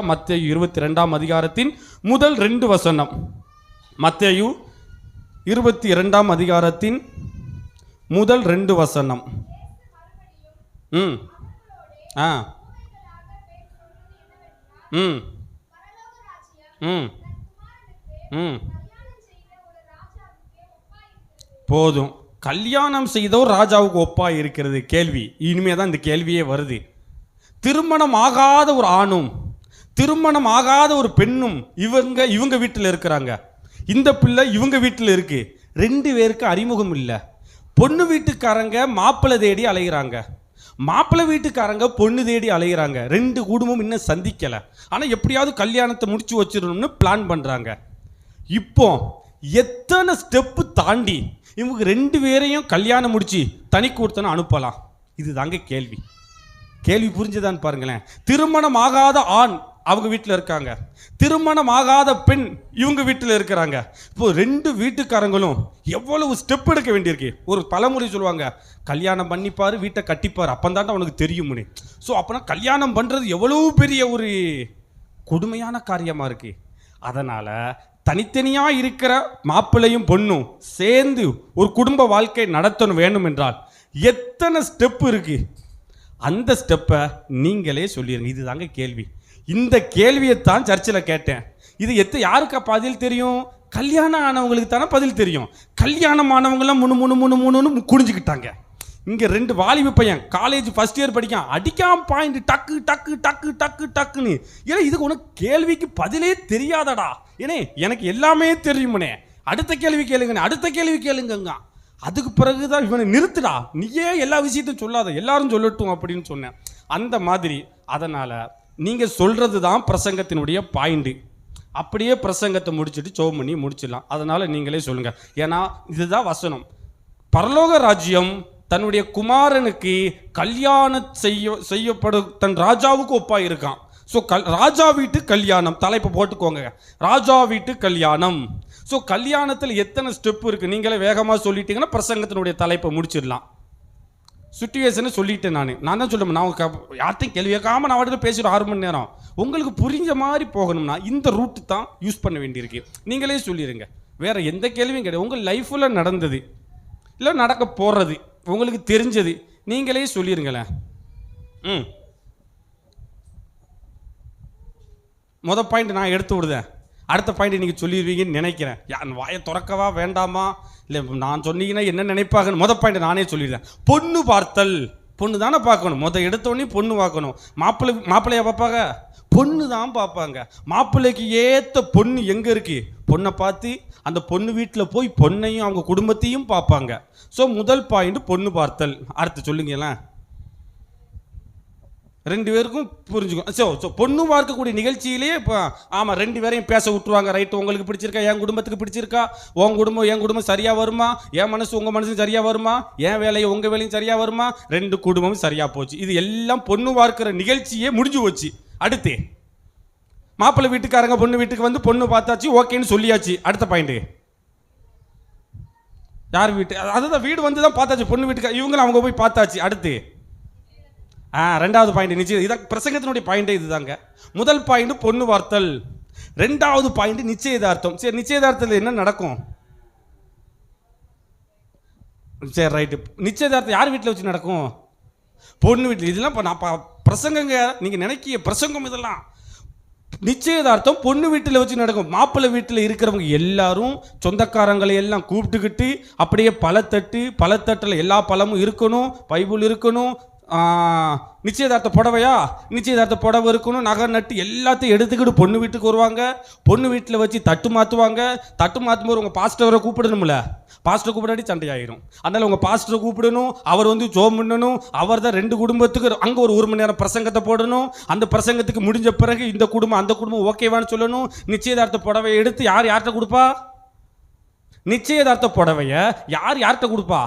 மத்தேயு 22ஆம் அதிகாரத்தின் முதல் 2 வசனம். மத்தேயு 22ஆம் அதிகாரத்தின் முதல் 2 வசனம். ஆ ம் ம் ம் போதும். கல்யாணம் செய்தோர் ராஜாவுக்கு ஒப்பா இருக்கிறது. கேள்வி இனிமே தான் இந்த கேள்வியே வருது. திருமணம் ஆகாத ஒரு ஆணும் திருமணம் ஆகாத ஒரு பெண்ணும் இவங்க வீட்டில் இருக்கிறாங்க. இந்த பிள்ளை இவங்க வீட்டில் இருக்கு. 2 பேருக்கு அறிமுகம் இல்லை. பொண்ணு வீட்டுக்காரங்க மாப்பிள்ளை தேடி அலைகிறாங்க, மாப்பிள்ளை வீட்டுக்காரங்க பொண்ணு தேடி அலைகிறாங்க. 2 குடும்பம் இன்னும் சந்திக்கலை. ஆனால் எப்படியாவது கல்யாணத்தை முடிச்சு வச்சிடணும்னு பிளான் பண்ணுறாங்க. இப்போ எத்தனை ஸ்டெப்பு தாண்டி இவங்க 2 பேரையும் கல்யாணம் முடிச்சு தனி கொடுத்தன அனுப்பலாம்? இதுதாங்க கேள்வி. கேள்வி புரிஞ்சுதான் பாருங்களேன். திருமணம் ஆகாத ஆண் அவங்க வீட்டில் இருக்காங்க, திருமணம் ஆகாத பெண் இவங்க வீட்டில் இருக்கிறாங்க. இப்போ 2 வீட்டுக்காரங்களும் எவ்வளவு ஸ்டெப் எடுக்க வேண்டியிருக்கு. ஒரு பழமொழி சொல்லுவாங்க, கல்யாணம் பண்ணிப்பாரு வீட்டை கட்டிப்பாரு, அப்பந்தாண்டா அவனுக்கு தெரியும்னு. ஸோ அப்போனா கல்யாணம் பண்ணுறது எவ்வளவு பெரிய ஒரு கொடுமையான காரியமாக இருக்கு. அதனால் தனித்தனியாக இருக்கிற மாப்பிள்ளையும் பொண்ணும் சேர்ந்து ஒரு குடும்ப வாழ்க்கை நடத்தணும் வேணும் என்றால் எத்தனை ஸ்டெப்பு இருக்கு? அந்த ஸ்டெப்பை நீங்களே சொல்லிடுங்க. இதுதாங்க கேள்வி. இந்த கேள்வியைத்தான் சர்ச்சில் கேட்டேன். இது யாருக்கு பதில் தெரியும்? கல்யாணம் ஆனவங்களுக்கு தானே பதில் தெரியும். கல்யாணம் ஆனவங்களாம் முன்னு குடிஞ்சுக்கிட்டாங்க. இங்கே 2 வாலிப பையன் காலேஜ் ஃபர்ஸ்ட் இயர் படிக்கான், அடிக்காம பாயிண்ட் டக்கு டக்கு டக்கு டக்கு டக்குன்னு. ஏன்னா இதுக்கு உனக்கு கேள்விக்கு பதிலே தெரியாதடா. ஏனே எனக்கு எல்லாமே தெரியுமனே, அடுத்த கேள்வி கேளுங்கண்ணே, அடுத்த கேள்வி கேளுங்க. அதுக்கு பிறகுதான் இவனை நிறுத்துடா, நீயே எல்லா விஷயத்தையும் சொல்லாத, எல்லாரும் சொல்லட்டும் அப்படின்னு சொன்னேன். அந்த மாதிரி. அதனால் நீங்கள் சொல்கிறது தான் பிரசங்கத்தினுடைய பாயிண்ட்டு. அப்படியே பிரசங்கத்தை முடிச்சுட்டு சோம் பண்ணி முடிச்சிடலாம். அதனால் நீங்களே சொல்லுங்கள். ஏன்னா இதுதான் வசனம். பரலோக ராஜ்யம் தன்னுடைய குமாரனுக்கு கல்யாணம் செய்யப்படும் தன் ராஜாவுக்கு ஒப்பா இருக்கான். ஸோ ராஜா வீட்டு கல்யாணம் தலைப்பு போட்டுக்கோங்க, ராஜா வீட்டு கல்யாணம். ஸோ கல்யாணத்தில் எத்தனை ஸ்டெப் இருக்குது நீங்களே வேகமாக சொல்லிட்டீங்கன்னா பிரசங்கத்தினுடைய தலைப்பை முடிச்சிடலாம். சுச்சுவேஷனை சொல்லிட்டேன். நான் தான் சொல்லுவேன். நான் யார்ட்டையும் கேள்வி கேட்காம நான் வாட்டில் பேசிட்டு 6 மணி நேரம். உங்களுக்கு புரிஞ்ச மாதிரி போகணும்னா இந்த ரூட்டு தான் யூஸ் பண்ண வேண்டியிருக்கு. நீங்களே சொல்லிடுங்க. வேறு எந்த கேள்வியும் கிடையாது. உங்கள் லைஃப்பில் நடந்தது இல்லை நடக்க போகிறது உங்களுக்கு தெரிஞ்சது நீங்களே சொல்லிடுங்களேன். மொதல் பாயிண்ட் நான் எடுத்து விடுதேன், அடுத்த பாயிண்ட் நீங்கள் சொல்லிடுவீங்கன்னு நினைக்கிறேன். என் வாயை திறக்கவா வேண்டாமா? இல்லை நான் சொன்னீங்கன்னா என்ன நினைப்பாங்கன்னு மொதல் பாயிண்ட் நானே சொல்லிடுறேன். பொண்ணு பார்த்தல். பொண்ணு தானே பார்க்கணும். எடுத்தோடனே பொண்ணு பார்க்கணும். மாப்பிள்ளையா பார்ப்பாங்க? பொண்ணு தான் பார்ப்பாங்க. மாப்பிள்ளைக்கு ஏற்ற பொண்ணு எங்கே இருக்கு? பொண்ணை பார்த்து அந்த பொண்ணு வீட்டில் போய் பொண்ணையும் அவங்க குடும்பத்தையும் பார்ப்பாங்க. ஸோ முதல் பாயிண்ட் பொண்ணு பார்த்தல். அடுத்து சொல்லுங்களா, 2 பேருக்கும் புரிஞ்சுக்கும். ஸோ பொண்ணு பார்க்கக்கூடிய நிகழ்ச்சியிலேயே இப்போ ஆமாம் 2 பேரையும் பேச விட்டுருவாங்க. ரைட்டு, உங்களுக்கு பிடிச்சிருக்கா, என் குடும்பத்துக்கு பிடிச்சிருக்கா, உன் குடும்பம் என் குடும்பம் சரியாக வருமா, என் மனசு உங்கள் மனசு சரியாக வருமா, என் வேலையை உங்கள் வேலையும் சரியாக வருமா, 2 குடும்பமும் சரியாக போச்சு. இது எல்லாம் பொண்ணு பார்க்குற நிகழ்ச்சியே முடிஞ்சு போச்சு. அடுத்து மாப்பிள்ளை வீட்டுக்காரங்க பொண்ணு வீட்டுக்கு வந்து பொண்ணு பார்த்தாச்சு, ஓகேன்னு சொல்லியாச்சு. அடுத்த பாயிண்ட் யார் வீட்டு? அதுதான் வீடு வந்து தான் பார்த்தாச்சு. பொண்ணு வீட்டுக்கு இவங்களும் அவங்க போய் பார்த்தாச்சு. அடுத்து 2வது பாயிண்ட் நிச்சயம். இதான் பிரசங்கத்தினுடைய பாயிண்டே இதுதாங்க. முதல் பாயிண்ட் பொண்ணு பார்த்தல், 2வது பாயிண்ட் நிச்சயதார்த்தம். சரி, நிச்சயதார்த்தத்தில் என்ன நடக்கும்? சரி ரைட்டு, நிச்சயதார்த்தம் யார் வீட்டில் வச்சு நடக்கும்? பொண்ணு வீட்டில். இதெல்லாம் இப்போ நான் பிரசங்கங்க, நீங்கள் நினைக்கிய பிரசங்கம் இதெல்லாம். நிச்சயதார்த்தம் பொண்ணு வீட்டில் வச்சு நடக்கும். மாப்பிள்ளை வீட்டில் இருக்கிறவங்க எல்லாரும் சொந்தக்காரங்களை எல்லாம் கூப்பிட்டுக்கிட்டு அப்படியே பழத்தட்டில் எல்லா பழமும் இருக்கணும், பைபிள் இருக்கணும், நிச்சயதார்த்த புடவையா, நிச்சயதார்த்த புடவை இருக்கணும், நகை நட்டு எல்லாத்தையும் எடுத்துக்கிட்டு பொண்ணு வீட்டுக்கு வருவாங்க. பொண்ணு வீட்டில் வச்சு தட்டு மாற்றுவாங்க. தட்டு மாற்றும்போது உங்கள் பாஸ்டரை கூப்பிடணும்ல, பாஸ்டரை கூப்பிடாடி சண்டையாயிரும். அதனால் உங்கள் பாஸ்டரை கூப்பிடணும், அவர் வந்து ஜோம் பண்ணணும். அவர் தான் 2 குடும்பத்துக்கு அங்கே ஒரு 1 மணி நேரம் பிரசங்கத்தை போடணும். அந்த பிரசங்கத்துக்கு முடிஞ்ச பிறகு இந்த குடும்பம் அந்த குடும்பம் ஓகேவான்னு சொல்லணும். நிச்சயதார்த்த புடவையை எடுத்து யார்கிட்ட கொடுப்பா? நிச்சயதார்த்த புடவையை யார்கிட்ட கொடுப்பா?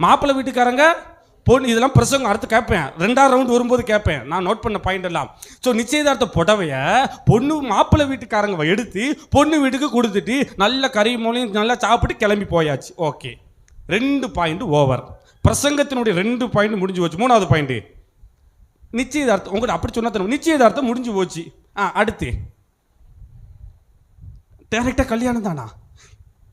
மாப்பிள்ளை வீட்டுக்காரங்க பொண்ணு. இதெல்லாம் பிரசங்கம் அடுத்து கேட்பேன், 2வது ரவுண்ட் வரும்போது கேட்பேன். நான் நோட் பண்ண பாயிண்ட் எல்லாம். ஸோ நிச்சயதார்த்த புடவையை பொண்ணு மாப்பிள்ளை வீட்டுக்காரங்க எடுத்து பொண்ணு வீட்டுக்கு கொடுத்துட்டு நல்ல கறி மூலையும் நல்லா சாப்பிட்டு கிளம்பி போயாச்சு. Okay, 2 point over. பிரசங்கத்தினுடைய 2 பாயிண்ட் முடிஞ்சு போச்சு. 3வது பாயிண்ட் நிச்சயதார்த்தம். உங்கள்கிட்ட அப்படி சொன்னா நிச்சயதார்த்தம் முடிஞ்சு போச்சு. அடுத்து டைரக்டா கல்யாணம் தானா?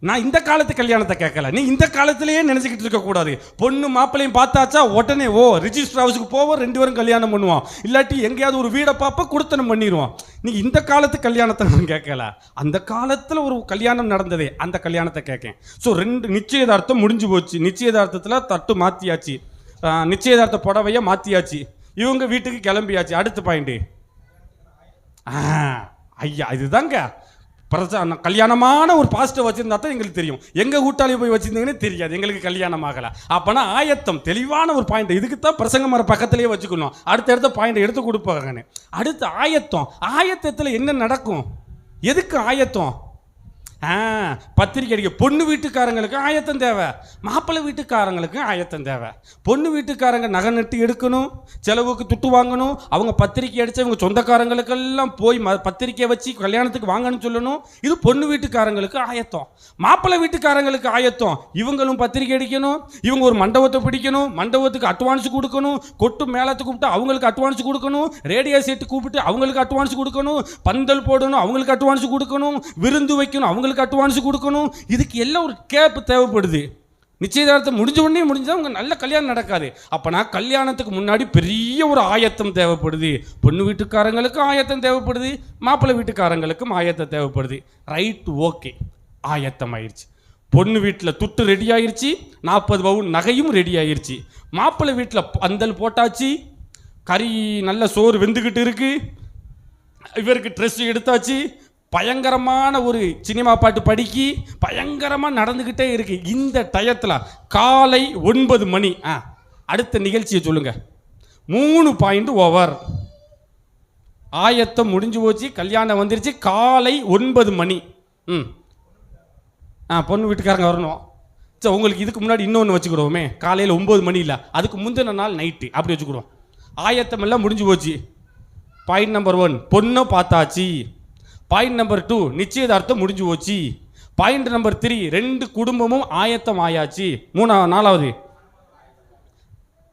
நான் இந்த காலத்து கல்யாணத்தை கேட்கல, நீ இந்த காலத்திலேயே நினைச்சுக்கிட்டு இருக்க கூடாது. பொண்ணு மாப்பிள்ளையும் பார்த்தாச்சா உடனே ரிஜிஸ்டர் ஹவுஸுக்கு போவோம், 2 பேரும் கல்யாணம் பண்ணுவோம். இல்லாட்டி எங்கேயாவது ஒரு வீடை பார்ப்ப கொடுத்தனம் பண்ணிடுவோம். நீ இந்த காலத்து கல்யாணத்தை நான் கேட்கல, அந்த காலத்தில் ஒரு கல்யாணம் நடந்ததே அந்த கல்யாணத்தை கேட்கேன். ஸோ 2 நிச்சயதார்த்தம் முடிஞ்சு போச்சு. நிச்சயதார்த்தத்தில் தட்டு மாற்றியாச்சு, நிச்சயதார்த்த புடவையை மாற்றியாச்சு, இவங்க வீட்டுக்கு கிளம்பியாச்சு. அடுத்த பாயிண்ட் ஐயா, இதுதாங்க கல்யாணமான ஒரு பாசிட்டிவ் வச்சிருந்தா தான் எங்களுக்கு தெரியும். எங்க கூட்டாளி போய் வச்சிருந்தீங்கன்னு தெரியாது, எங்களுக்கு கல்யாணம் ஆகல. அப்பனா ஆயத்தம் தெளிவான ஒரு பாயிண்ட். இதுக்கு தான் பிரசங்க மர பக்கத்திலேயே வச்சுக்கணும், அடுத்த பாயிண்ட் எடுத்து கொடுப்பாங்கன்னு. அடுத்து ஆயத்தத்தில் என்ன நடக்கும்? எதுக்கு ஆயத்தம்? பத்திரிக்கை அடிக்க பொண்ணு வீட்டுக்காரங்களுக்கு ஆயத்தம் தேவை, மாப்பிள்ளை வீட்டுக்காரங்களுக்கு ஆயத்தம் தேவை. பொண்ணு வீட்டுக்காரங்க நகை நட்டு எடுக்கணும், செலவுக்கு துட்டு வாங்கணும். அவங்க பத்திரிக்கை அடிச்சு அவங்க சொந்தக்காரங்களுக்கெல்லாம் போய் பத்திரிக்கை வச்சு கல்யாணத்துக்கு வாங்கன்னு சொல்லணும். இது பொண்ணு வீட்டுக்காரங்களுக்கு ஆயத்தம். மாப்பிள்ளை வீட்டுக்காரங்களுக்கு ஆயத்தம், இவங்களும் பத்திரிக்கை அடிக்கணும், இவங்க ஒரு மண்டபத்தை பிடிக்கணும், மண்டபத்துக்கு அட்வான்ஸ் கொடுக்கணும், கொட்டு மேளத்துக்கு கூப்பிட்டு அவங்களுக்கு அட்வான்ஸ் கொடுக்கணும், ரேடியோ செட்டு கூப்பிட்டு அவங்களுக்கு அட்வான்ஸ் கொடுக்கணும், பந்தல் போடணும் அவங்களுக்கு அட்வான்ஸ் கொடுக்கணும், விருந்து வைக்கணும் அவங்களுக்கு அட்வான்ஸ் கொடுக்கணும். இதுக்கு எல்லாம் ஒரு கேப் தேவைப்படுது. நிச்சயதார்த்தம் முடிஞ்ச உடனே முடிஞ்சா உங்க நல்ல கல்யாணம் நடக்காது. அப்பனா கல்யாணத்துக்கு முன்னாடி பெரிய ஒரு ஆயத்தம் தேவைப்படுது. பொண்ணு வீட்டுக்காரங்களுக்கும் ஆயத்தம் தேவைப்படுது, மாப்பிள்ளை வீட்டுக்காரங்களுக்கும் ஆயத்தம் தேவைப்படுது. ரைட், ஓகே, ஆயத்தம் ஆயிடுச்சு. பொண்ணு வீட்டில் துட்டு ரெடி ஆயிடுச்சு, 40 பவுன் நகையும் ரெடி ஆயிடுச்சு. மாப்பிள்ளை வீட்டில் பந்தல் போட்டாச்சு, கறி நல்ல சோறு வெந்துக்கிட்டு இருக்கு, இவருக்கு ட்ரெஸ் எடுத்தாச்சு, பயங்கரமான ஒரு சினிமா பாட்டு படிக்கி பயங்கரமாக நடந்துக்கிட்டே இருக்கு. இந்த டயத்தில் காலை 9 மணி. அடுத்த நிகழ்ச்சியை சொல்லுங்க. 3 பாயிண்ட் ஓவர். ஆயத்தம் முடிஞ்சு போச்சு, கல்யாணம் வந்துருச்சு, காலை 9 மணி. பொண்ணு வீட்டுக்காரங்க வரணும். சரி, உங்களுக்கு இதுக்கு முன்னாடி இன்னொன்று வச்சுக்கிடுவோமே, காலையில் 9 மணி இல்லை, அதுக்கு முந்தின நாள் நைட்டு அப்படி வச்சுக்கிடுவோம். ஆயத்தம் எல்லாம் முடிஞ்சு போச்சு. பாயிண்ட் நம்பர் 1 பொண்ணை பார்த்தாச்சு. பாயிண்ட் நம்பர் 2 நிச்சயதார்த்தம் முடிஞ்சு போச்சு. பாயிண்ட் நம்பர் 3 2 குடும்பமும் ஆயத்தம் ஆயாச்சு. 4வது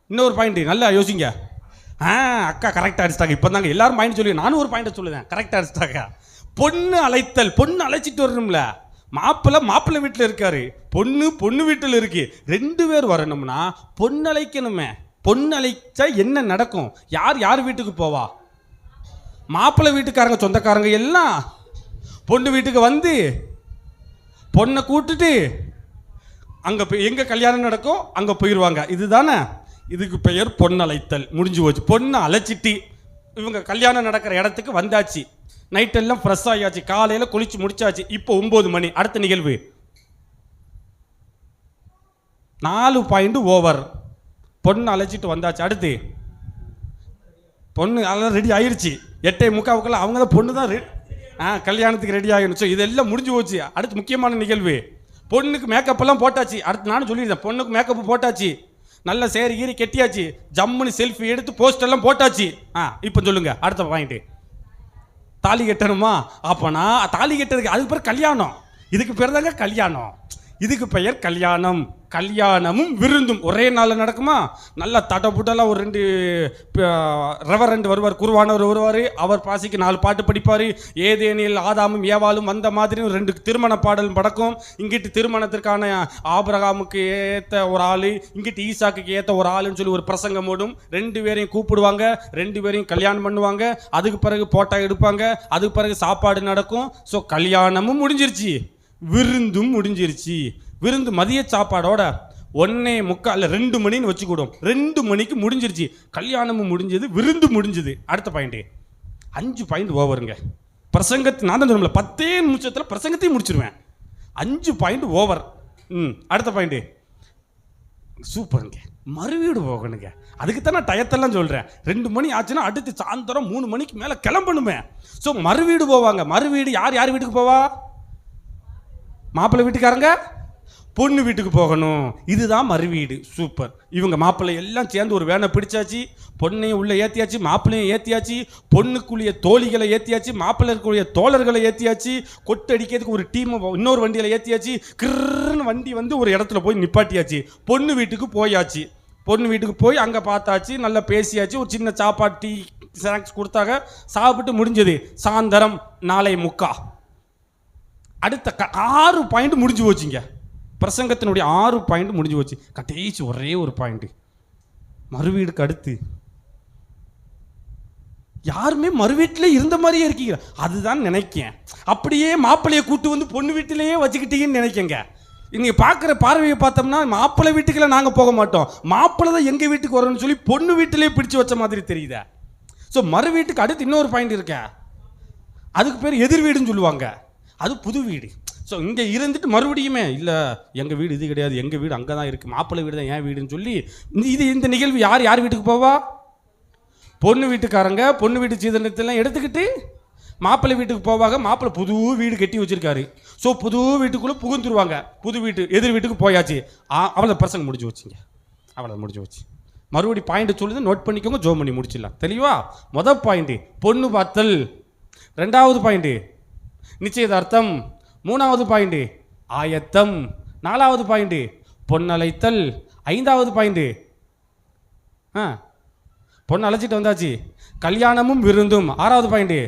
இன்னொரு பாயிண்ட், நல்லா யோசிங்க. அக்கா கரெக்டாக அடிச்சிட்டாங்க. இப்போ தாங்க எல்லாரும் பாயிண்ட் சொல்லி, நானும் ஒரு பாயிண்ட் சொல்லுவேன், கரெக்டாக அடிச்சிட்டாங்க. பொண்ணு அழைத்தல், பொண்ணு அழைச்சிட்டு வரணும்ல. மாப்பிள்ளை வீட்டில் இருக்காரு, பொண்ணு வீட்டில் இருக்கு, 2 பேர் வரணும்னா பொண்ணு அழைக்கணுமே. பொண்ணு அழைச்சா என்ன நடக்கும்? யார் வீட்டுக்கு போவா? மாப்பிள்ளை வீட்டுக்காரங்க சொந்தக்காரங்க எல்லாம் பொண்ணு வீட்டுக்கு வந்து பொண்ணை கூட்டுட்டு அங்கே போய் எங்கே கல்யாணம் நடக்கும் அங்கே போயிடுவாங்க. இதுதானே இதுக்கு பெயர் பொண்ணு அழைத்தல். முடிஞ்சு போச்சு. பொண்ணை அழைச்சிட்டு இவங்க கல்யாணம் நடக்கிற இடத்துக்கு வந்தாச்சு. நைட்டெல்லாம் ஃப்ரெஷ் ஆகியாச்சு, காலையில் குளிச்சு முடிச்சாச்சு. இப்போ 9 மணி. அடுத்த நிகழ்வு 4 பாயிண்ட் ஓவர். பொண்ணு அழைச்சிட்டு வந்தாச்சு. அடுத்து பொண்ணு அதெல்லாம் ரெடி ஆயிடுச்சு. 8:45 அவங்க தான் பொண்ணு தான் கல்யாணத்துக்கு ரெடி ஆகணும். ஸோ இதெல்லாம் முடிஞ்சு போச்சு. அடுத்து முக்கியமான நிகழ்வு, பொண்ணுக்கு மேக்கப் எல்லாம் போட்டாச்சு. அடுத்து நானும் சொல்லியிருந்தேன், பொண்ணுக்கு மேக்கப் போட்டாச்சு, நல்ல சேரி கீரி கெட்டியாச்சு, ஜம்முன்னு செல்ஃபி எடுத்து போஸ்ட் எல்லாம் போட்டாச்சு. இப்போ சொல்லுங்க அடுத்த பாயிண்ட். தாலி கட்டணுமா? அப்போனா தாலி கட்டுறதுக்கு அதுக்கு பேர் கல்யாணம். இதுக்கு பேர் தாங்க கல்யாணம். இதுக்கு பெயர் கல்யாணம். கல்யாணமும் விருந்தும் ஒரே நாளில் நடக்குமா? நல்லா தடபுடலாம் ஒரு 2 ரெவரண்ட் வருவார், குருவானவர் வருவார். அவர் பாசிக்கு 4 பாட்டு படிப்பார். ஏதேனில் ஆதாமும் ஏவாளும் வந்த மாதிரி 2 திருமண பாடல் படக்கும். இங்கிட்டு திருமணத்திற்கான ஆபிரகாமுக்கு ஏற்ற ஒரு ஆள், இங்கிட்டு ஈசாக்கு ஏற்ற ஒரு ஆளுன்னு சொல்லி ஒரு பிரசங்கம் ஓடும். 2 பேரையும் கூப்பிடுவாங்க, 2 பேரையும் கல்யாணம் பண்ணுவாங்க. அதுக்கு பிறகு போட்டோ எடுப்பாங்க, அதுக்கு பிறகு சாப்பாடு நடக்கும். ஸோ கல்யாணமும் முடிஞ்சிருச்சு, விருந்தும் முடிஞ்சிருச்சு. விருந்து மதிய சாப்பாடோட 1:45 2 மணின்னு வச்சுக்கூடும். 2 மணிக்கு முடிஞ்சிருச்சு, கல்யாணமும் முடிஞ்சது, விருந்து முடிஞ்சது. அடுத்த பாயிண்ட் 5 பாயிண்ட் ஓவருங்க. பிரசங்கத்தை நான் தான் சொல்லுவேன்ல, 10 நிமிஷத்தில் பிரசங்கத்தையும் முடிச்சிருவேன். 5 பாயிண்ட் ஓவர். அடுத்த பாயிண்ட் சூப்பருங்க, மறுவீடு போகணுங்க. அதுக்கு தான் நான் டயத்தெல்லாம் சொல்கிறேன். 2 மணி ஆச்சுன்னா அடுத்து சாயந்தரம் 3 மணிக்கு மேலே கிளம்பணுமே. ஸோ மறுவீடு போவாங்க. மறுவீடு யார் வீட்டுக்கு போவா? மாப்பிள்ளை வீட்டுக்காரங்க பொண்ணு வீட்டுக்கு போகணும். இதுதான் மறுவீடு. சூப்பர். இவங்க மாப்பிள்ளை எல்லாம் சேர்ந்து ஒரு வேனை பிடிச்சாச்சு, பொண்ணையும் உள்ளே ஏற்றியாச்சு, மாப்பிள்ளையும் ஏற்றியாச்சு, பொண்ணுக்குரிய தோழிகளை ஏற்றியாச்சு, மாப்பிள்ளைக்குரிய தோழர்களை ஏற்றியாச்சு, கொட்டு அடிக்கிறதுக்கு ஒரு டீமை இன்னொரு வண்டியில் ஏற்றியாச்சு, கிருன்னு வண்டி வந்து ஒரு இடத்துல போய் நிப்பாட்டியாச்சு. பொண்ணு வீட்டுக்கு போயாச்சு. பொண்ணு வீட்டுக்கு போய் அங்கே பார்த்தாச்சு, நல்லா பேசியாச்சு, ஒரு சின்ன சாப்பாடு டீ ஸ்நாக்ஸ் கொடுத்தாங்க, சாப்பிட்டு முடிஞ்சது. சாயந்தரம் 4:45. அடுத்த 6 பாயிண்ட் முடிஞ்சு போச்சுங்க. பிரசங்கத்தினுடைய 6 பாயிண்ட் முடிஞ்சு போச்சு. கடைசி ஒரே ஒரு பாயிண்ட், மறுவீடுக்கு அடுத்து யாருமே மறு வீட்டிலே இருந்த மாதிரியே இருக்கீங்க. அதுதான் நினைக்கேன். அப்படியே மாப்பிள்ளையை கூட்டு வந்து பொண்ணு வீட்டிலேயே வச்சுக்கிட்டீங்கன்னு நினைக்கங்க. நீங்கள் பார்க்குற பார்வையை பார்த்தோம்னா மாப்பிள்ளை வீட்டுக்கெல்லாம் நாங்கள் போக மாட்டோம், மாப்பிள்ளை தான் எங்கள் வீட்டுக்கு வரோன்னு சொல்லி பொண்ணு வீட்டிலே பிடிச்சி வச்ச மாதிரி தெரியுதா? ஸோ மறு வீட்டுக்கு அடுத்து இன்னொரு பாயிண்ட் இருக்க, அதுக்கு பேர் எதிர் வீடுன்னு சொல்லுவாங்க. அது புது வீடு. ஸோ இங்கே இருந்துட்டு மறுபடியுமே இல்லை எங்கள் வீடு இது கிடையாது, எங்கள் வீடு அங்கே தான் இருக்குது, மாப்பிள்ளை வீடு தான் என் வீடுன்னு சொல்லி இந்த நிகழ்வு யார் வீட்டுக்கு போவா? பொண்ணு வீட்டுக்காரங்க பொண்ணு வீட்டு சீதனத்தெல்லாம் எடுத்துக்கிட்டு மாப்பிள்ளை வீட்டுக்கு போவாங்க. மாப்பிள்ளை புது வீடு கட்டி வச்சிருக்காரு. ஸோ புது வீட்டுக்குள்ளே புகுந்துருவாங்க. புது வீட்டு எதிர் வீட்டுக்கு போயாச்சு. அவ்வளோ பிரசங்க முடிஞ்சு வச்சுங்க, அவ்வளோ முடிஞ்சு வச்சு. மறுபடி பாயிண்ட் சொல்லுது, நோட் பண்ணிக்கோங்க, ஜோம் பண்ணி முடிச்சிடலாம். தெளிவா? முதல் பாயிண்ட் பொண்ணு பார்த்தல், 2வது பாயிண்ட் நிச்சயதார்த்தம், 3வது பாயிண்ட் ஆயத்தம், 4வது பாயிண்ட் பொன்னழைத்தல், 5வது பாயிண்ட் பொண்ணு அழைச்சிட்டு வந்தாச்சு, கல்யாணமும் விருந்தும், 6வது பாயிண்ட்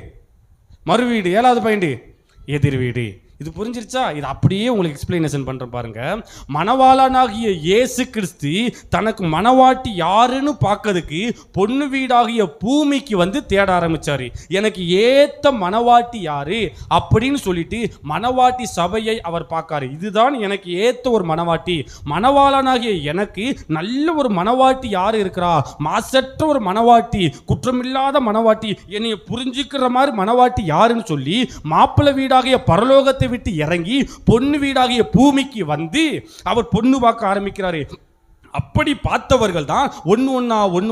மறுவீடு, 7வது பாயிண்ட் எதிர் வீடு. இது புரிஞ்சிருச்சா? இது அப்படியே உங்களுக்கு எக்ஸ்பிளனேஷன் பண்றேன் பாருங்க. மணவாளனாகிய இயேசு கிறிஸ்து தனக்கு மணவாட்டி யாருன்னு பார்க்கறதுக்கு பொண்ணு வீடாகிய பூமிக்கு வந்து தேட ஆரம்பிச்சாரு. எனக்கு ஏத்த மணவாட்டி யாரு அப்படின்னு சொல்லிட்டு மணவாட்டி சபையை அவர் பார்க்காரு. இதுதான் எனக்கு ஏத்த ஒரு மணவாட்டி. மணவாளனாகிய எனக்கு நல்ல ஒரு மணவாட்டி யாரு இருக்கிறா, மாசற்ற ஒரு மணவாட்டி, குற்றமில்லாத மணவாட்டி, என்னை புரிஞ்சுக்கிற மாதிரி மணவாட்டி யாருன்னு சொல்லி மாப்பிள்ளை வீடாகிய பரலோகத்தை விட்டு இறங்கி பொண்ணு வீடாகிய பூமிக்கு வந்து அவர் பொண்ணு பார்க்க ஆரம்பிக்கிறாரு. அப்படி பார்த்தவர்கள் தான் ஒன்று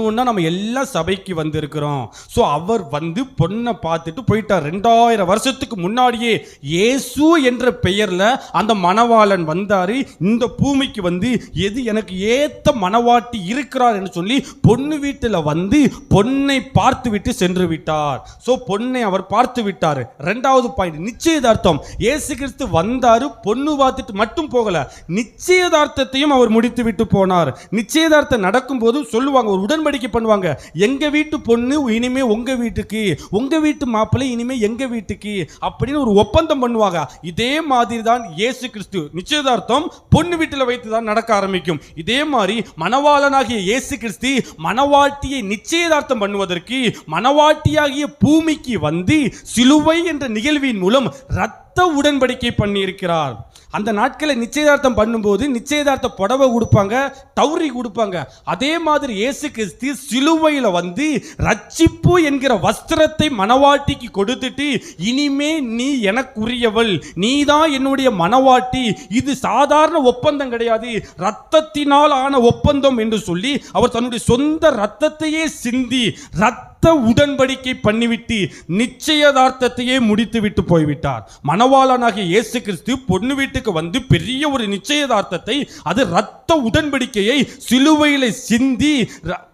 ஒன்றா நம்ம எல்லாம் சபைக்கு வந்திருக்கிறோம். ஸோ அவர் வந்து பொண்ணை பார்த்துட்டு போயிட்டார். 2000 வருஷத்துக்கு முன்னாடியே இயேசு என்ற பெயரில் அந்த மணவாளன் வந்தார். இந்த பூமிக்கு வந்து எது எனக்கு ஏத்த மணவாட்டி இருக்கிறார் என்று சொல்லி பொண்ணு வீட்டில் வந்து பொண்ணை பார்த்து விட்டு சென்று விட்டார். ஸோ பொண்ணை அவர் பார்த்து விட்டார். 2வது பாயிண்ட் நிச்சயதார்த்தம். இயேசு கிறிஸ்து வந்தார், பொண்ணு பார்த்துட்டு மட்டும் போகல, நிச்சயதார்த்தத்தையும் அவர் முடித்து விட்டு போனார். நிச்சயதார்த்தம் நடக்கும்போது சொல்லுவாங்க, ஒரு உடன்படிக்கை பண்ணுவாங்க, எங்க வீட்டு பொண்ணு இனிமே உங்க வீட்டுக்கு, உங்க வீட்டு மாப்பிள்ளை இனிமே எங்க வீட்டுக்கு அப்படின்னு ஒரு ஒப்பந்தம் பண்ணுவாங்க. இதே மாதிரி தான் இயேசு கிறிஸ்து நிச்சயதார்த்தம் பொண்ணு வீட்டில் வைத்து தான் நடக்க ஆரம்பிக்கும். இதே மாதிரி மணவாளனாகிய இயேசு கிறிஸ்து மணவாட்டியை நிச்சயதார்த்தம் பண்ணுவதற்கு மணவாட்டியாகிய பூமிக்கு வந்து சிலுவை என்ற நிகழ்வின் மூலம் இரத்த உடன்படிக்கை பண்ணி இருக்கிறார். அந்த நாட்களை நிச்சயதார்த்தம் பண்ணும்போது நிச்சயதார்த்த புடவை கொடுப்பாங்க, டவுரி கொடுப்பாங்க. அதே மாதிரி இயேசு கிறிஸ்து சிலுவையில் வந்து ரட்சிப்பு என்கிற வஸ்திரத்தை மணவாட்டிக்கு கொடுத்துட்டு, இனிமே நீ எனக்குரியவள், நீ தான் என்னுடைய மணவாட்டி, இது சாதாரண ஒப்பந்தம் கிடையாது, ரத்தத்தினால் ஆன ஒப்பந்தம் என்று சொல்லி அவர் தன்னுடைய சொந்த ரத்தத்தையே சிந்தி ரத்த உடன்படிக்கை பண்ணிவிட்டு நிச்சயதார்த்தத்தையே முடித்து விட்டு போய்விட்டார். மணவாளனாகிய இயேசு கிறிஸ்து பொண்ணு வீட்டுக்கு வந்து பெரிய ஒரு நிச்சயதார்த்தத்தை, அது ரத்த உடன்படிக்கையை சிலுவையில் சிந்தி